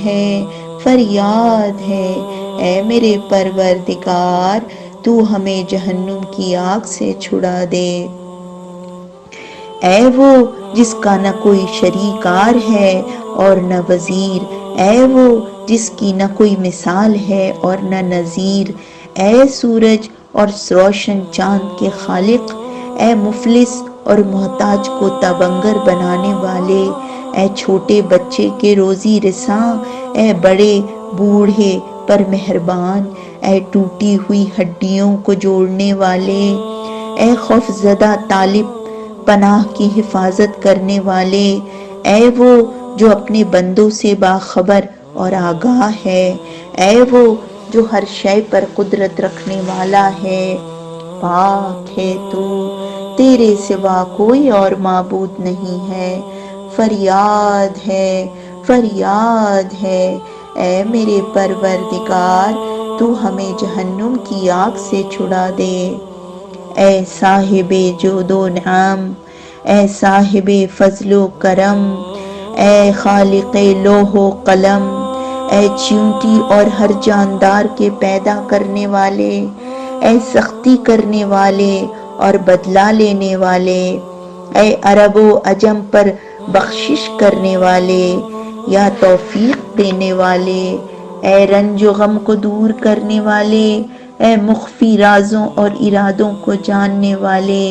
ہے اے میرے پروردگار، تو ہمیں جہنم کی آگ سے چھڑا دے۔ اے وہ جس کا نہ کوئی شریکار ہے اور نہ وزیر، اے وہ جس کی نہ کوئی مثال ہے اور نہ نظیر، اے سورج اور روشن چاند کے خالق، اے مفلس اور محتاج کو تابنگر بنانے والے، اے چھوٹے بچے کے روزی رساں، اے بڑے بوڑھے پر مہربان، اے ٹوٹی ہوئی ہڈیوں کو جوڑنے والے، اے خوفزدہ طالب پناہ کی حفاظت کرنے والے، اے وہ جو اپنے بندوں سے باخبر اور آگاہ ہے، اے وہ جو ہر شے پر قدرت رکھنے والا ہے۔ پاک ہے تو، تیرے سوا کوئی اور معبود نہیں ہے، فریاد ہے اے میرے پروردگار، تو ہمیں جہنم کی آگ سے چھڑا دے۔ اے صاحب جود و نعم، اے صاحب فضل و کرم، اے خالق لوح و قلم، اے چیونٹی اور ہر جاندار کے پیدا کرنے والے، اے سختی کرنے والے اور بدلہ لینے والے، اے عرب و عجم پر بخشش کرنے والے، یا توفیق دینے والے، اے رنج و غم کو دور کرنے والے، اے مخفی رازوں اور ارادوں کو جاننے والے،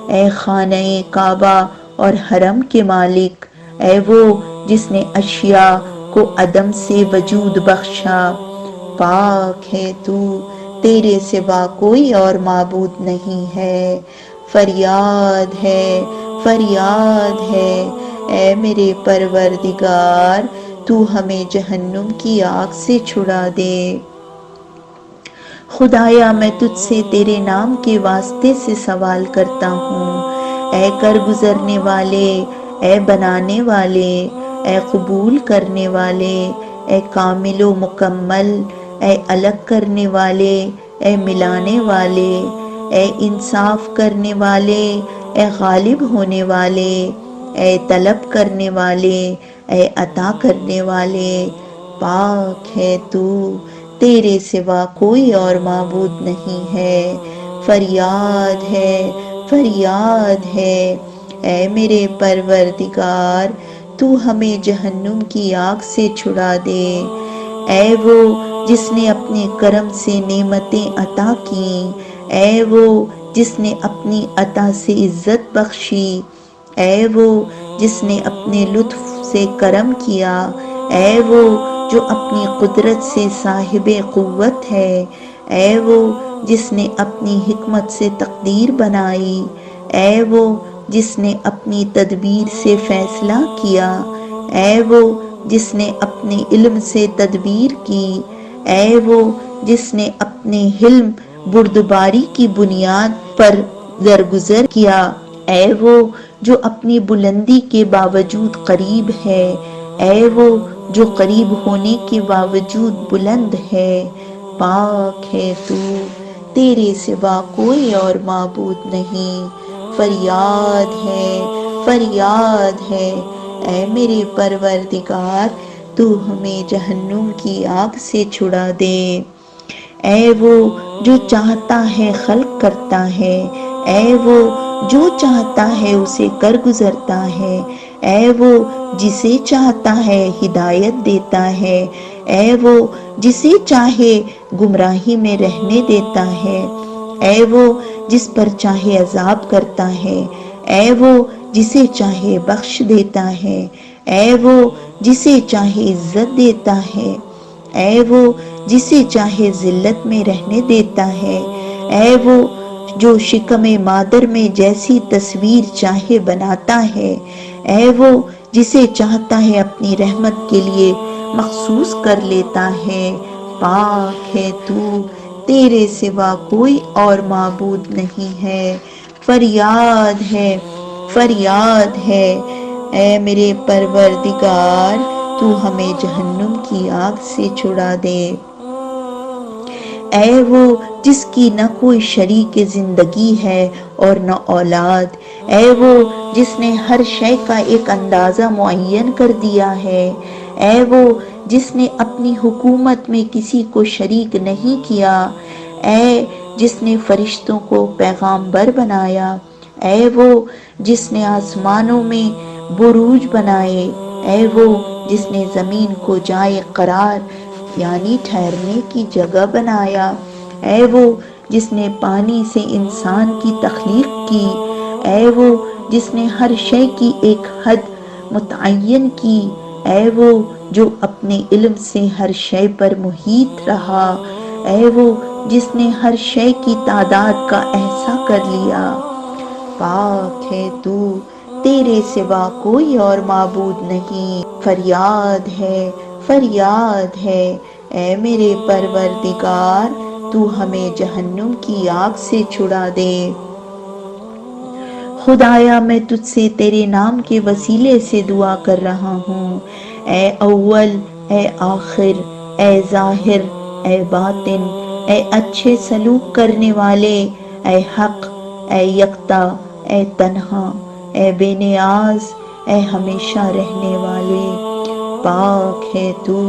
اے خانہ کعبہ اور حرم کے مالک، اے وہ جس نے اشیاء کو عدم سے وجود بخشا، پاک ہے تو، تیرے سوا کوئی اور معبود نہیں ہے، فریاد ہے، فریاد ہے، اے میرے پروردگار، تو ہمیں جہنم کی آگ سے چھڑا دے۔ خدایا میں تجھ سے تیرے نام کے واسطے سے سوال کرتا ہوں، اے کر گزرنے والے، اے بنانے والے، اے قبول کرنے والے، اے کامل و مکمل، اے الگ کرنے والے، اے ملانے والے، اے انصاف کرنے والے، اے غالب ہونے والے، اے طلب کرنے والے، اے عطا کرنے والے، پاک ہے تو، تیرے سوا کوئی اور معبود نہیں ہے، فریاد ہے، فریاد ہے، اے میرے پروردگار، تو ہمیں جہنم کی آگ سے چھڑا دے، اے وہ جس نے اپنے کرم سے نعمتیں عطا کیں، اے وہ جس نے اپنی عطا سے عزت بخشی، اے وہ جس نے اپنے لطف سے کرم کیا، اے وہ جو اپنی قدرت سے صاحب قوت ہے، اے وہ جس نے اپنی حکمت سے تقدیر بنائی، اے وہ جس نے اپنی تدبیر سے فیصلہ کیا، اے وہ جس نے اپنے علم سے تدبیر کی، اے وہ جس نے اپنے حلم بردباری کی بنیاد پر درگزر کیا، اے وہ جو اپنی بلندی کے باوجود قریب ہے، اے وہ جو قریب ہونے کے باوجود بلند ہے، پاک ہے تو، تیرے سوا کوئی اور معبود نہیں، فریاد ہے، فریاد ہے، اے میرے پروردگار، تو ہمیں جہنم کی آگ سے چھڑا دے، اے وہ جو چاہتا ہے خلق کرتا ہے، اے وہ جو چاہتا ہے اسے کر گزرتا ہے، اے وہ جسے چاہتا ہے ہدایت دیتا ہے، اے وہ جسے چاہے گمراہی میں رہنے دیتا ہے، اے وہ جس پر چاہے عذاب کرتا ہے، اے وہ جسے چاہے بخش دیتا ہے، اے وہ جسے چاہے عزت دیتا ہے، اے وہ جسے چاہے ذلت میں رہنے دیتا ہے، اے وہ جو شکم مادر میں جیسی تصویر چاہے بناتا ہے، اے وہ جسے چاہتا ہے اپنی رحمت کے لیے مخصوص کر لیتا ہے، پاک ہے تو، تیرے سوا کوئی اور معبود نہیں ہے، فریاد ہے، فریاد ہے، اے میرے پروردگار، تو ہمیں جہنم کی آگ سے چھڑا دے، اے وہ جس کی نہ کوئی شریک زندگی ہے اور نہ اولاد، اے وہ جس نے ہر شے کا ایک اندازہ معین کر دیا ہے، اے وہ جس نے اپنی حکومت میں کسی کو شریک نہیں کیا، اے جس نے فرشتوں کو پیغامبر بنایا، اے وہ جس نے آسمانوں میں بروج بنائے، اے وہ جس نے زمین کو جائے قرار یعنی ٹھہرنے کی جگہ بنایا، اے وہ جس نے پانی سے انسان کی تخلیق کی، اے وہ جس نے ہر شے کی ایک حد متعین کی، اے وہ جو اپنے علم سے ہر شے پر محیط رہا، اے وہ جس نے ہر شے کی تعداد کا احاطہ کر لیا، پاک ہے تو، تیرے سوا کوئی اور معبود نہیں، فریاد ہے، فریاد ہے، اے میرے پروردگار، تو ہمیں جہنم کی آگ سے چھڑا دے، خدایا میں تجھ سے تیرے نام کے وسیلے سے دعا کر رہا ہوں، اے اول، اے آخر، اے ظاہر، اے باطن، اے اچھے سلوک کرنے والے، اے حق، اے یکتا، اے تنہا، اے بے نیاز، اے ہمیشہ رہنے والے، پاک ہے تو،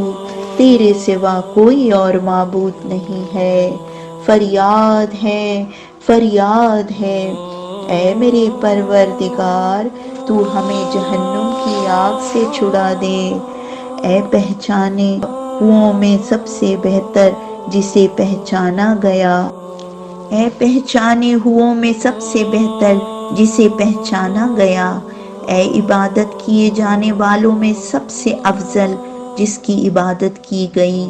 تیرے سوا کوئی اور معبود نہیں ہے، فریاد ہے، فریاد ہے، اے میرے پروردگار تو ہمیں جہنم کی آگ سے چھڑا دے۔ اے پہچانے ہوں میں سب سے بہتر جسے پہچانا گیا، اے پہچانے ہوں میں سب سے بہتر جسے پہچانا گیا، اے عبادت کیے جانے والوں میں سب سے افضل جس کی عبادت کی گئی،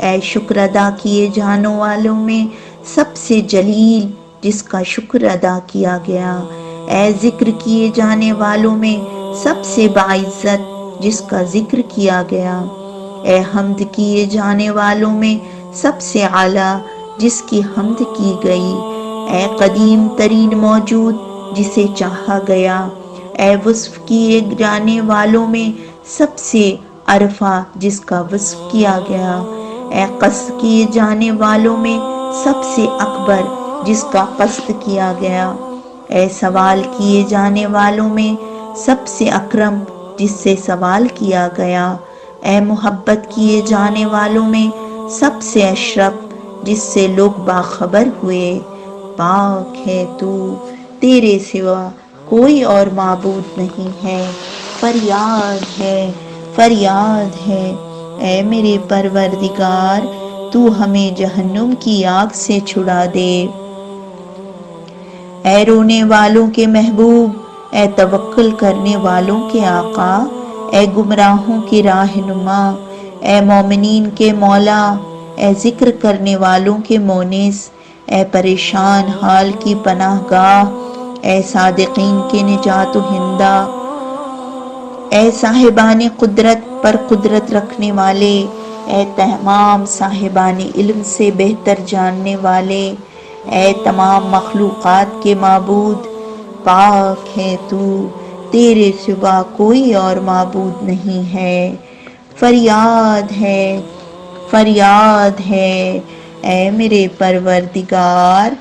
اے شکر ادا کیے جانے والوں میں سب سے جلیل جس کا شکر ادا کیا گیا، اے ذکر کیے جانے والوں میں سب سے باعزت جس کا ذکر کیا گیا، اے حمد کیے جانے والوں میں سب سے اعلیٰ جس کی حمد کی گئی، اے قدیم ترین موجود جسے چاہا گیا، اے وصف کیے جانے والوں میں سب سے عرفہ جس کا وصف کیا گیا، اے قصد کیے جانے والوں میں سب سے اکبر جس کا قصد کیا گیا، اے سوال کیے جانے والوں میں سب سے اکرم جس سے سوال کیا گیا، اے محبت کیے جانے والوں میں سب سے اشرف جس سے لوگ باخبر ہوئے، پاک ہے تو تیرے سوا کوئی اور معبود نہیں ہے، فریاد ہے فریاد ہے، اے میرے پروردگار تو ہمیں جہنم کی آگ سے چھڑا دے۔ اے رونے والوں کے محبوب، اے توکل کرنے والوں کے آقا، اے گمراہوں کے رہنما، اے مومنین کے مولا، اے ذکر کرنے والوں کے مونس، اے پریشان حال کی پناہ گاہ، اے صادقین کے نجات دہندہ، اے صاحبان قدرت پر قدرت رکھنے والے، اے تمام صاحبان علم سے بہتر جاننے والے، اے تمام مخلوقات کے معبود، پاک ہے تو تیرے سوا کوئی اور معبود نہیں ہے، فریاد ہے فریاد ہے، اے میرے پروردگار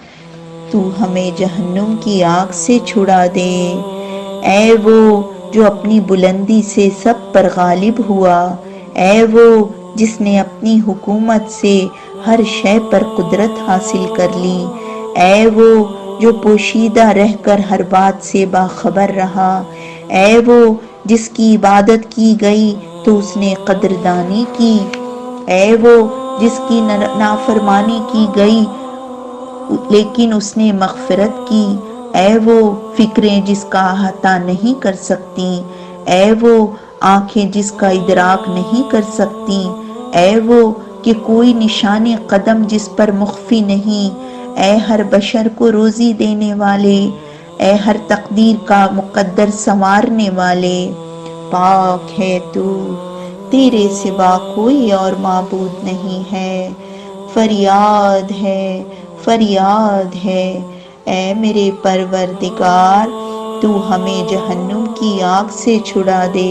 تو ہمیں جہنم کی آگ سے چھڑا دے۔ اے وہ جو اپنی بلندی سے سب پر غالب ہوا، اے وہ جس نے اپنی حکومت سے ہر شے پر قدرت حاصل کر لی، اے وہ جو پوشیدہ رہ کر ہر بات سے باخبر رہا، اے وہ جس کی عبادت کی گئی تو اس نے قدردانی کی، اے وہ جس کی نافرمانی کی گئی لیکن اس نے مغفرت کی، اے وہ فکریں جس کا احاطہ نہیں کر سکتی، اے وہ آنکھیں جس کا ادراک نہیں کر سکتی، اے وہ کہ کوئی نشان قدم جس پر مخفی نہیں، اے ہر بشر کو روزی دینے والے، اے ہر تقدیر کا مقدر سنوارنے والے، پاک ہے تو تیرے سوا کوئی اور معبود نہیں ہے، فریاد ہے فریاد ہے، اے میرے پروردگار تو ہمیں جہنم کی آگ سے چھڑا دے۔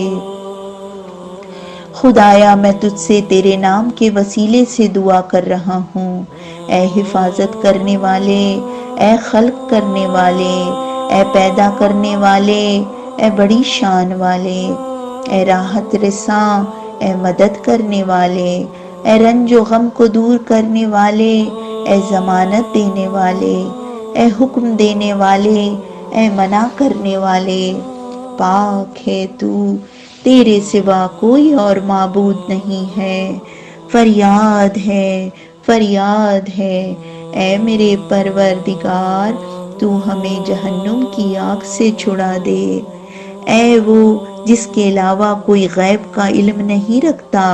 خدایا میں تجھ سے تیرے نام کے وسیلے سے دعا کر رہا ہوں، اے حفاظت کرنے والے، اے خلق کرنے والے، اے پیدا کرنے والے، اے بڑی شان والے، اے راحت رساں، اے مدد کرنے والے، اے رنج و غم کو دور کرنے والے، اے ضمانت دینے والے، اے حکم دینے والے، اے منع کرنے والے، پاک ہے تو تیرے سوا کوئی اور معبود نہیں ہے، فریاد ہے فریاد ہے، اے میرے پروردگار تو ہمیں جہنم کی آگ سے چھڑا دے۔ اے وہ جس کے علاوہ کوئی غیب کا علم نہیں رکھتا،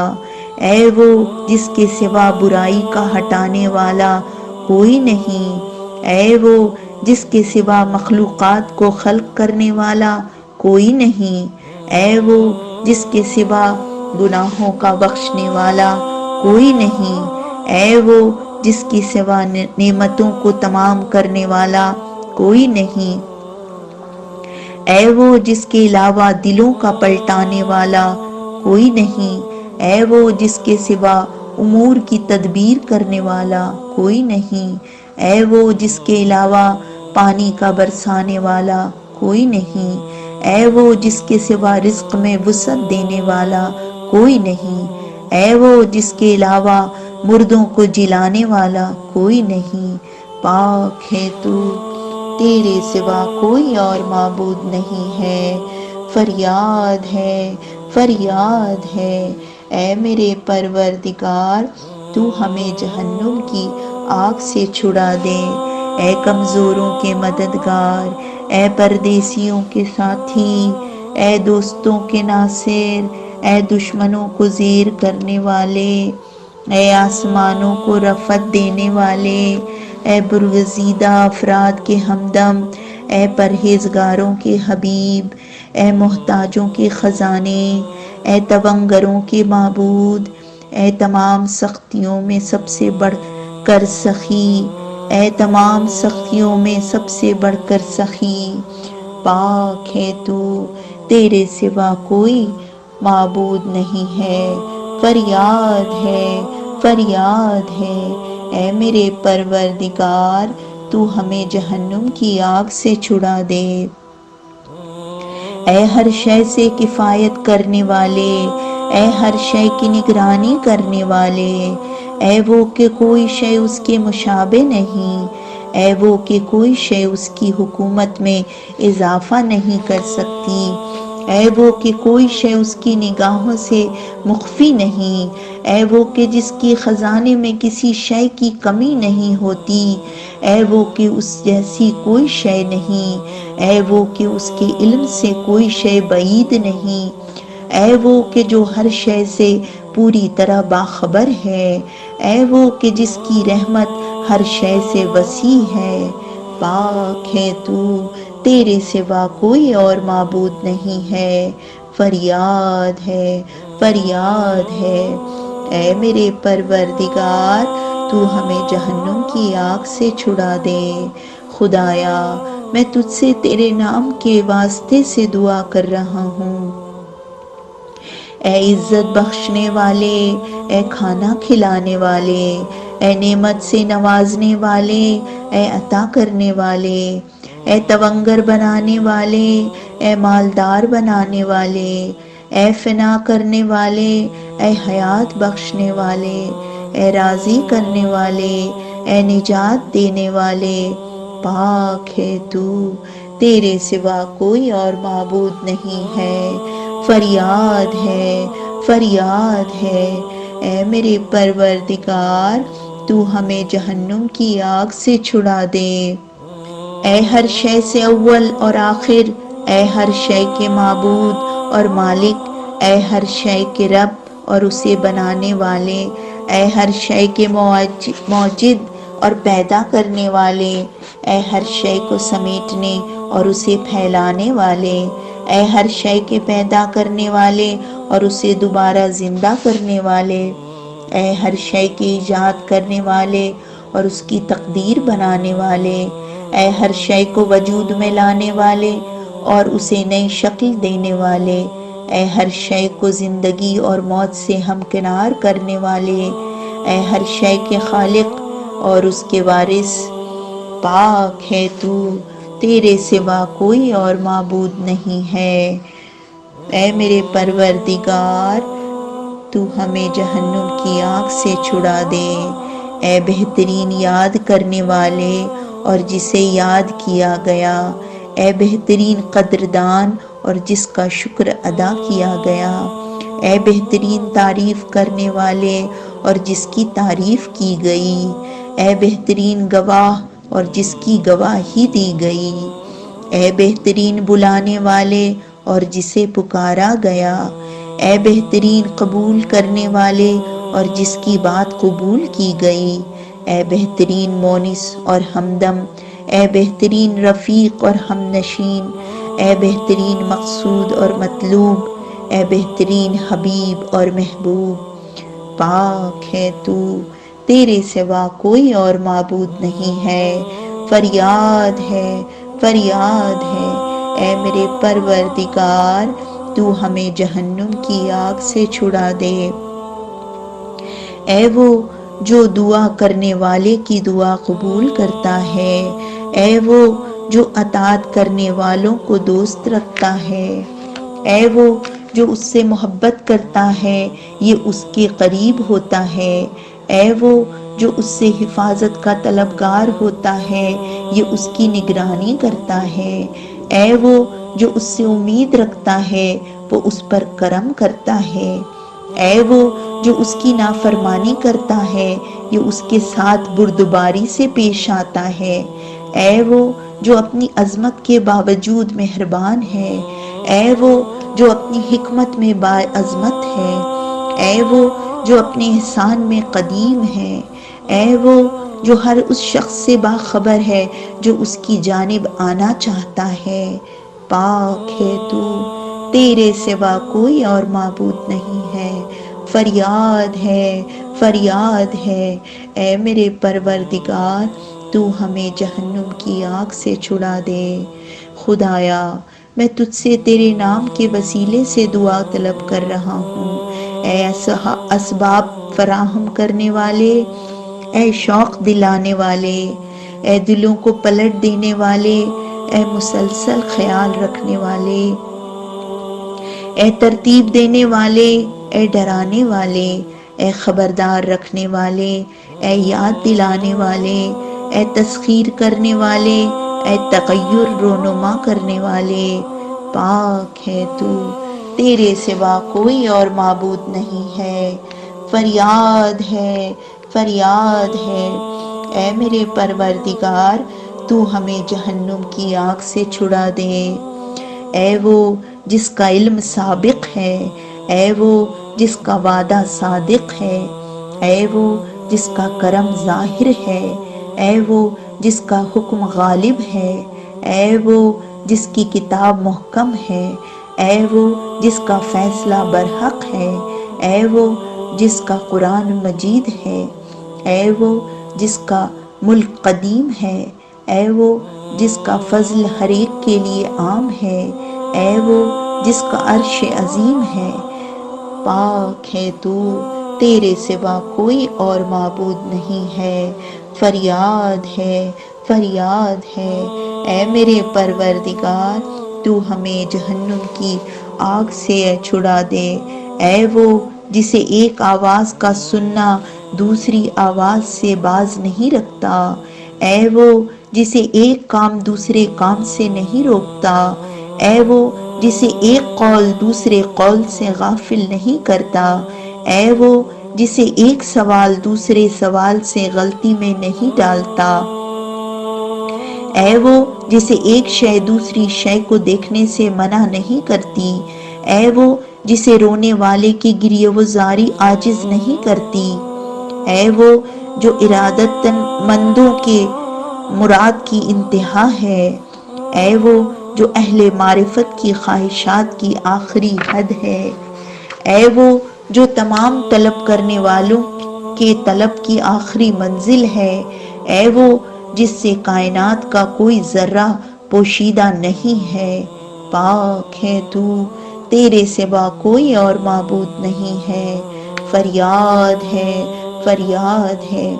اے وہ جس کے سوا برائی کا ہٹانے والا کوئی نہیں، اے وہ جس کے سوا مخلوقات کو خلق کرنے والا کوئی نہیں، اے وہ جس کے سوا گناہوں کا بخشنے والا کوئی نہیں، اے وہ جس کی سوا نعمتوں کو تمام کرنے والا کوئی نہیں، اے وہ جس کے علاوہ دلوں کا پلٹانے والا کوئی نہیں، اے وہ جس کے سوا امور کی تدبیر کرنے والا کوئی نہیں، اے وہ جس کے علاوہ پانی کا برسانے والا کوئی نہیں، اے وہ جس کے سوا رزق میں وسعت دینے والا کوئی نہیں، اے وہ جس کے علاوہ مردوں کو جلانے والا کوئی نہیں، پاک ہے تو تیرے سوا کوئی اور معبود نہیں ہے، فریاد ہے، فریاد ہے۔ اے میرے پروردگار، تو ہمیں جہنم کی آگ سے چھڑا دے۔ اے کمزوروں کے مددگار، اے پردیسیوں کے ساتھی، اے دوستوں کے ناصر، اے دشمنوں کو زیر کرنے والے، اے آسمانوں کو رفعت دینے والے، اے برگزیدہ افراد کے ہمدم، اے پرہیزگاروں کے حبیب، اے محتاجوں کے خزانے، اے توانگروں کے معبود، اے تمام سختیوں میں سب سے بڑھ کر سخی، اے تمام سختیوں میں سب سے بڑھ کر سخی، پاک ہے تو، تیرے سوا کوئی معبود نہیں ہے، فریاد ہے، فریاد ہے۔ اے میرے پروردگار، تو ہمیں جہنم کی آگ سے چھڑا دے۔ اے ہر شے سے کفایت کرنے والے، اے ہر شے کی نگرانی کرنے والے، اے وہ کہ کوئی شے اس کے مشابہ نہیں، اے وہ کہ کوئی شے اس کی حکومت میں اضافہ نہیں کر سکتی، اے وہ کہ کوئی شے اس کی نگاہوں سے مخفی نہیں، اے وہ کہ جس کی خزانے میں کسی شے کی کمی نہیں ہوتی، اے وہ کہ اس جیسی کوئی شے نہیں، اے وہ کہ اس کے علم سے کوئی شے بعید نہیں، اے وہ کہ جو ہر شے سے پوری طرح باخبر ہے، اے وہ کہ جس کی رحمت ہر شے سے وسیع ہے، پاک ہے تو، تیرے سوا کوئی اور معبود نہیں ہے، فریاد ہے، فریاد ہے۔ اے میرے پروردگار، تو ہمیں جہنم کی آگ سے چھڑا دے۔ خدایا، میں تجھ سے تیرے نام کے واسطے سے دعا کر رہا ہوں۔ اے عزت بخشنے والے، اے کھانا کھلانے والے، اے نعمت سے نوازنے والے، اے عطا کرنے والے، اے توانگر بنانے والے، اے مالدار بنانے والے، اے فنا کرنے والے، اے حیات بخشنے والے، اے راضی کرنے والے، اے نجات دینے والے، پاک ہے تو، تیرے سوا کوئی اور معبود نہیں ہے، فریاد ہے، فریاد ہے۔ اے میرے پروردگار، تو ہمیں جہنم کی آگ سے چھڑا دے۔ اے ہر شے سے اول اور آخر، اے ہر شے کے معبود اور مالک، اے ہر شے کے رب اور اسے بنانے والے، اے ہر شے کے موجد اور پیدا کرنے والے، اے ہر شے کو سمیٹنے اور اسے پھیلانے والے، اے ہر شے کے پیدا کرنے والے اور اسے دوبارہ زندہ کرنے والے، اے ہر شے کی ایجاد کرنے والے اور اس کی تقدیر بنانے والے، اے ہر شے کو وجود میں لانے والے اور اسے نئی شکل دینے والے، اے ہر شے کو زندگی اور موت سے ہمکنار کرنے والے، اے ہر شے کے خالق اور اس کے وارث، پاک ہے تو، تیرے سوا کوئی اور معبود نہیں ہے۔ اے میرے پروردگار، تو ہمیں جہنم کی آگ سے چھڑا دے۔ اے بہترین یاد کرنے والے اور جسے یاد کیا گیا، اے بہترین قدردان اور جس کا شکر ادا کیا گیا، اے بہترین تعریف کرنے والے اور جس کی تعریف کی گئی، اے بہترین گواہ اور جس کی گواہی دی گئی، اے بہترین بلانے والے اور جسے پکارا گیا، اے بہترین قبول کرنے والے اور جس کی بات قبول کی گئی، اے بہترین مونس اور ہمدم، اے بہترین رفیق اور ہم نشین، اے بہترین مقصود اور مطلوب، اے بہترین حبیب اور محبوب، پاک ہے تو، تیرے سوا کوئی اور معبود نہیں ہے، فریاد ہے، فریاد ہے۔ اے میرے پروردگار، تو ہمیں جہنم کی آگ سے چھڑا دے۔ اے وہ جو دعا کرنے والے کی دعا قبول کرتا ہے، اے وہ جو اطاعت کرنے والوں کو دوست رکھتا ہے، اے وہ جو اس سے محبت کرتا ہے یہ اس کے قریب ہوتا ہے، اے وہ جو اس سے حفاظت کا طلبگار ہوتا ہے، یہ اس کی نگرانی کرتا ہے۔ اے وہ جو اس سے امید رکھتا ہے، وہ اس پر کرم کرتا ہے۔ اے وہ جو اس کی نافرمانی کرتا ہے، یہ اس کے ساتھ بردباری سے پیش آتا ہے۔ اے وہ جو اپنی عظمت کے باوجود مہربان ہے۔ اے وہ جو اپنی حکمت میں باعظمت ہے۔ اے وہ جو اپنے احسان میں قدیم ہے۔ اے وہ جو ہر اس شخص سے باخبر ہے جو اس کی جانب آنا چاہتا ہے۔ پاک ہے تو، تیرے سوا کوئی اور معبود نہیں ہے۔ فریاد ہے، فریاد ہے، اے میرے پروردگار تو ہمیں جہنم کی آگ سے چھڑا دے۔ خدایا میں تجھ سے تیرے نام کے وسیلے سے دعا طلب کر رہا ہوں۔ اے اسباب فراہم کرنے والے، اے شوق دلانے والے، اے دلوں کو پلٹ دینے والے، اے مسلسل خیال رکھنے والے، اے ترتیب دینے والے، اے ڈرانے والے، اے خبردار رکھنے والے، اے یاد دلانے والے، اے تسخیر کرنے والے، اے تغیر رونما کرنے والے، پاک ہے تو، تیرے سوا کوئی اور معبود نہیں ہے۔ فریاد ہے، فریاد ہے، اے میرے پروردگار تو ہمیں جہنم کی آگ سے چھڑا دے۔ اے وہ جس کا علم سابق ہے، اے وہ جس کا وعدہ صادق ہے، اے وہ جس کا کرم ظاہر ہے، اے وہ جس کا حکم غالب ہے، اے وہ جس کی کتاب محکم ہے، اے وہ جس کا فیصلہ برحق ہے، اے وہ جس کا قرآن مجید ہے، اے وہ جس کا ملک قدیم ہے، اے وہ جس کا فضل ہر ایک کے لیے عام ہے، اے وہ جس کا عرش عظیم ہے۔ پاک ہے تو، تیرے سوا کوئی اور معبود نہیں ہے۔ فریاد ہے، فریاد ہے، اے میرے پروردگار تو ہمیں جہنم کی آگ سے چھڑا دے۔ اے وہ جسے ایک آواز کا سننا دوسری آواز سے باز نہیں رکھتا، اے وہ جسے ایک کام دوسرے کام سے نہیں روکتا، اے وہ جسے ایک قول دوسرے قول سے غافل نہیں کرتا، اے وہ جسے ایک سوال دوسرے سوال سے غلطی میں نہیں ڈالتا، اے وہ جسے ایک شے دوسری شے کو دیکھنے سے منع نہیں کرتی، اے وہ جسے رونے والے کی گریہ و زاری عاجز نہیں کرتی، اے وہ جو ارادت مندوں کے مراد کی انتہا ہے، اے وہ جو اہل معرفت کی خواہشات کی آخری حد ہے، اے وہ جو تمام طلب کرنے والوں کے طلب کی آخری منزل ہے، اے وہ جس سے کائنات کا کوئی ذرہ پوشیدہ نہیں ہے۔ پاک ہے تو، تیرے سوا کوئی اور معبود نہیں ہے۔ فریاد ہے، فریاد ہے،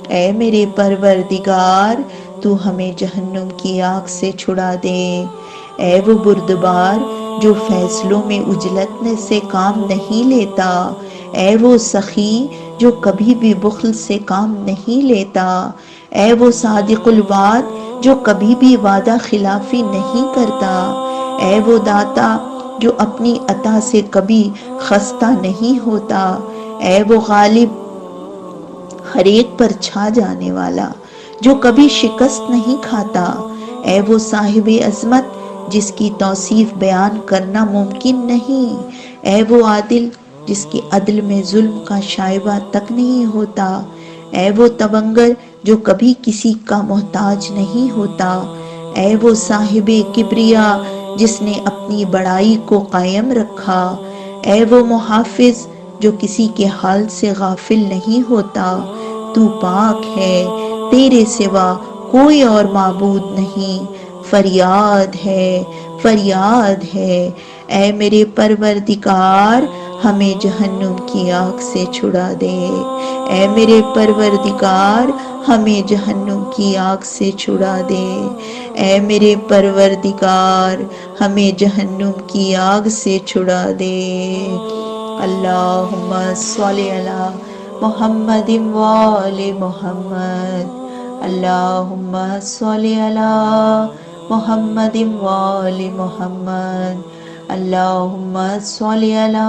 اے میرے پروردگار تو ہمیں جہنم کی آگ سے چھڑا دے۔ اے وہ بردبار جو فیصلوں میں اجلت سے کام نہیں لیتا، اے وہ سخی جو کبھی بھی بخل سے کام نہیں لیتا، اے وہ صادق الوعد جو کبھی بھی وعدہ خلافی نہیں کرتا، اے وہ داتا جو اپنی عطا سے کبھی خستہ نہیں ہوتا، اے وہ غالب ہر ایک پر چھا جانے والا جو کبھی شکست نہیں کھاتا، اے وہ صاحب عظمت جس کی توصیف بیان کرنا ممکن نہیں، اے وہ عادل جس کے عدل میں ظلم کا شائبہ تک نہیں ہوتا، اے وہ توانگر جو کبھی کسی کا محتاج نہیں ہوتا، اے وہ صاحب کبریا جس نے اپنی بڑائی کو قائم رکھا، اے وہ محافظ جو کسی کے حال سے غافل نہیں ہوتا۔ تو پاک ہے، تیرے سوا کوئی اور معبود نہیں۔ فریاد ہے، فریاد ہے، اے میرے پروردگار ہمیں جہنم کی آگ سے چھڑا دے۔ اے میرے پروردگار ہمیں جہنم کی آگ سے چھڑا دے۔ اے میرے پروردگار ہمیں جہنم کی آگ سے چھڑا دے۔ اللہم صلی علی محمد وآل محمد اللہم صلی علی محمد وآل محمد اللہم صلی علی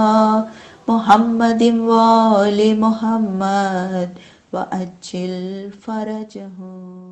محمد وآل محمد وعجل فرجہم.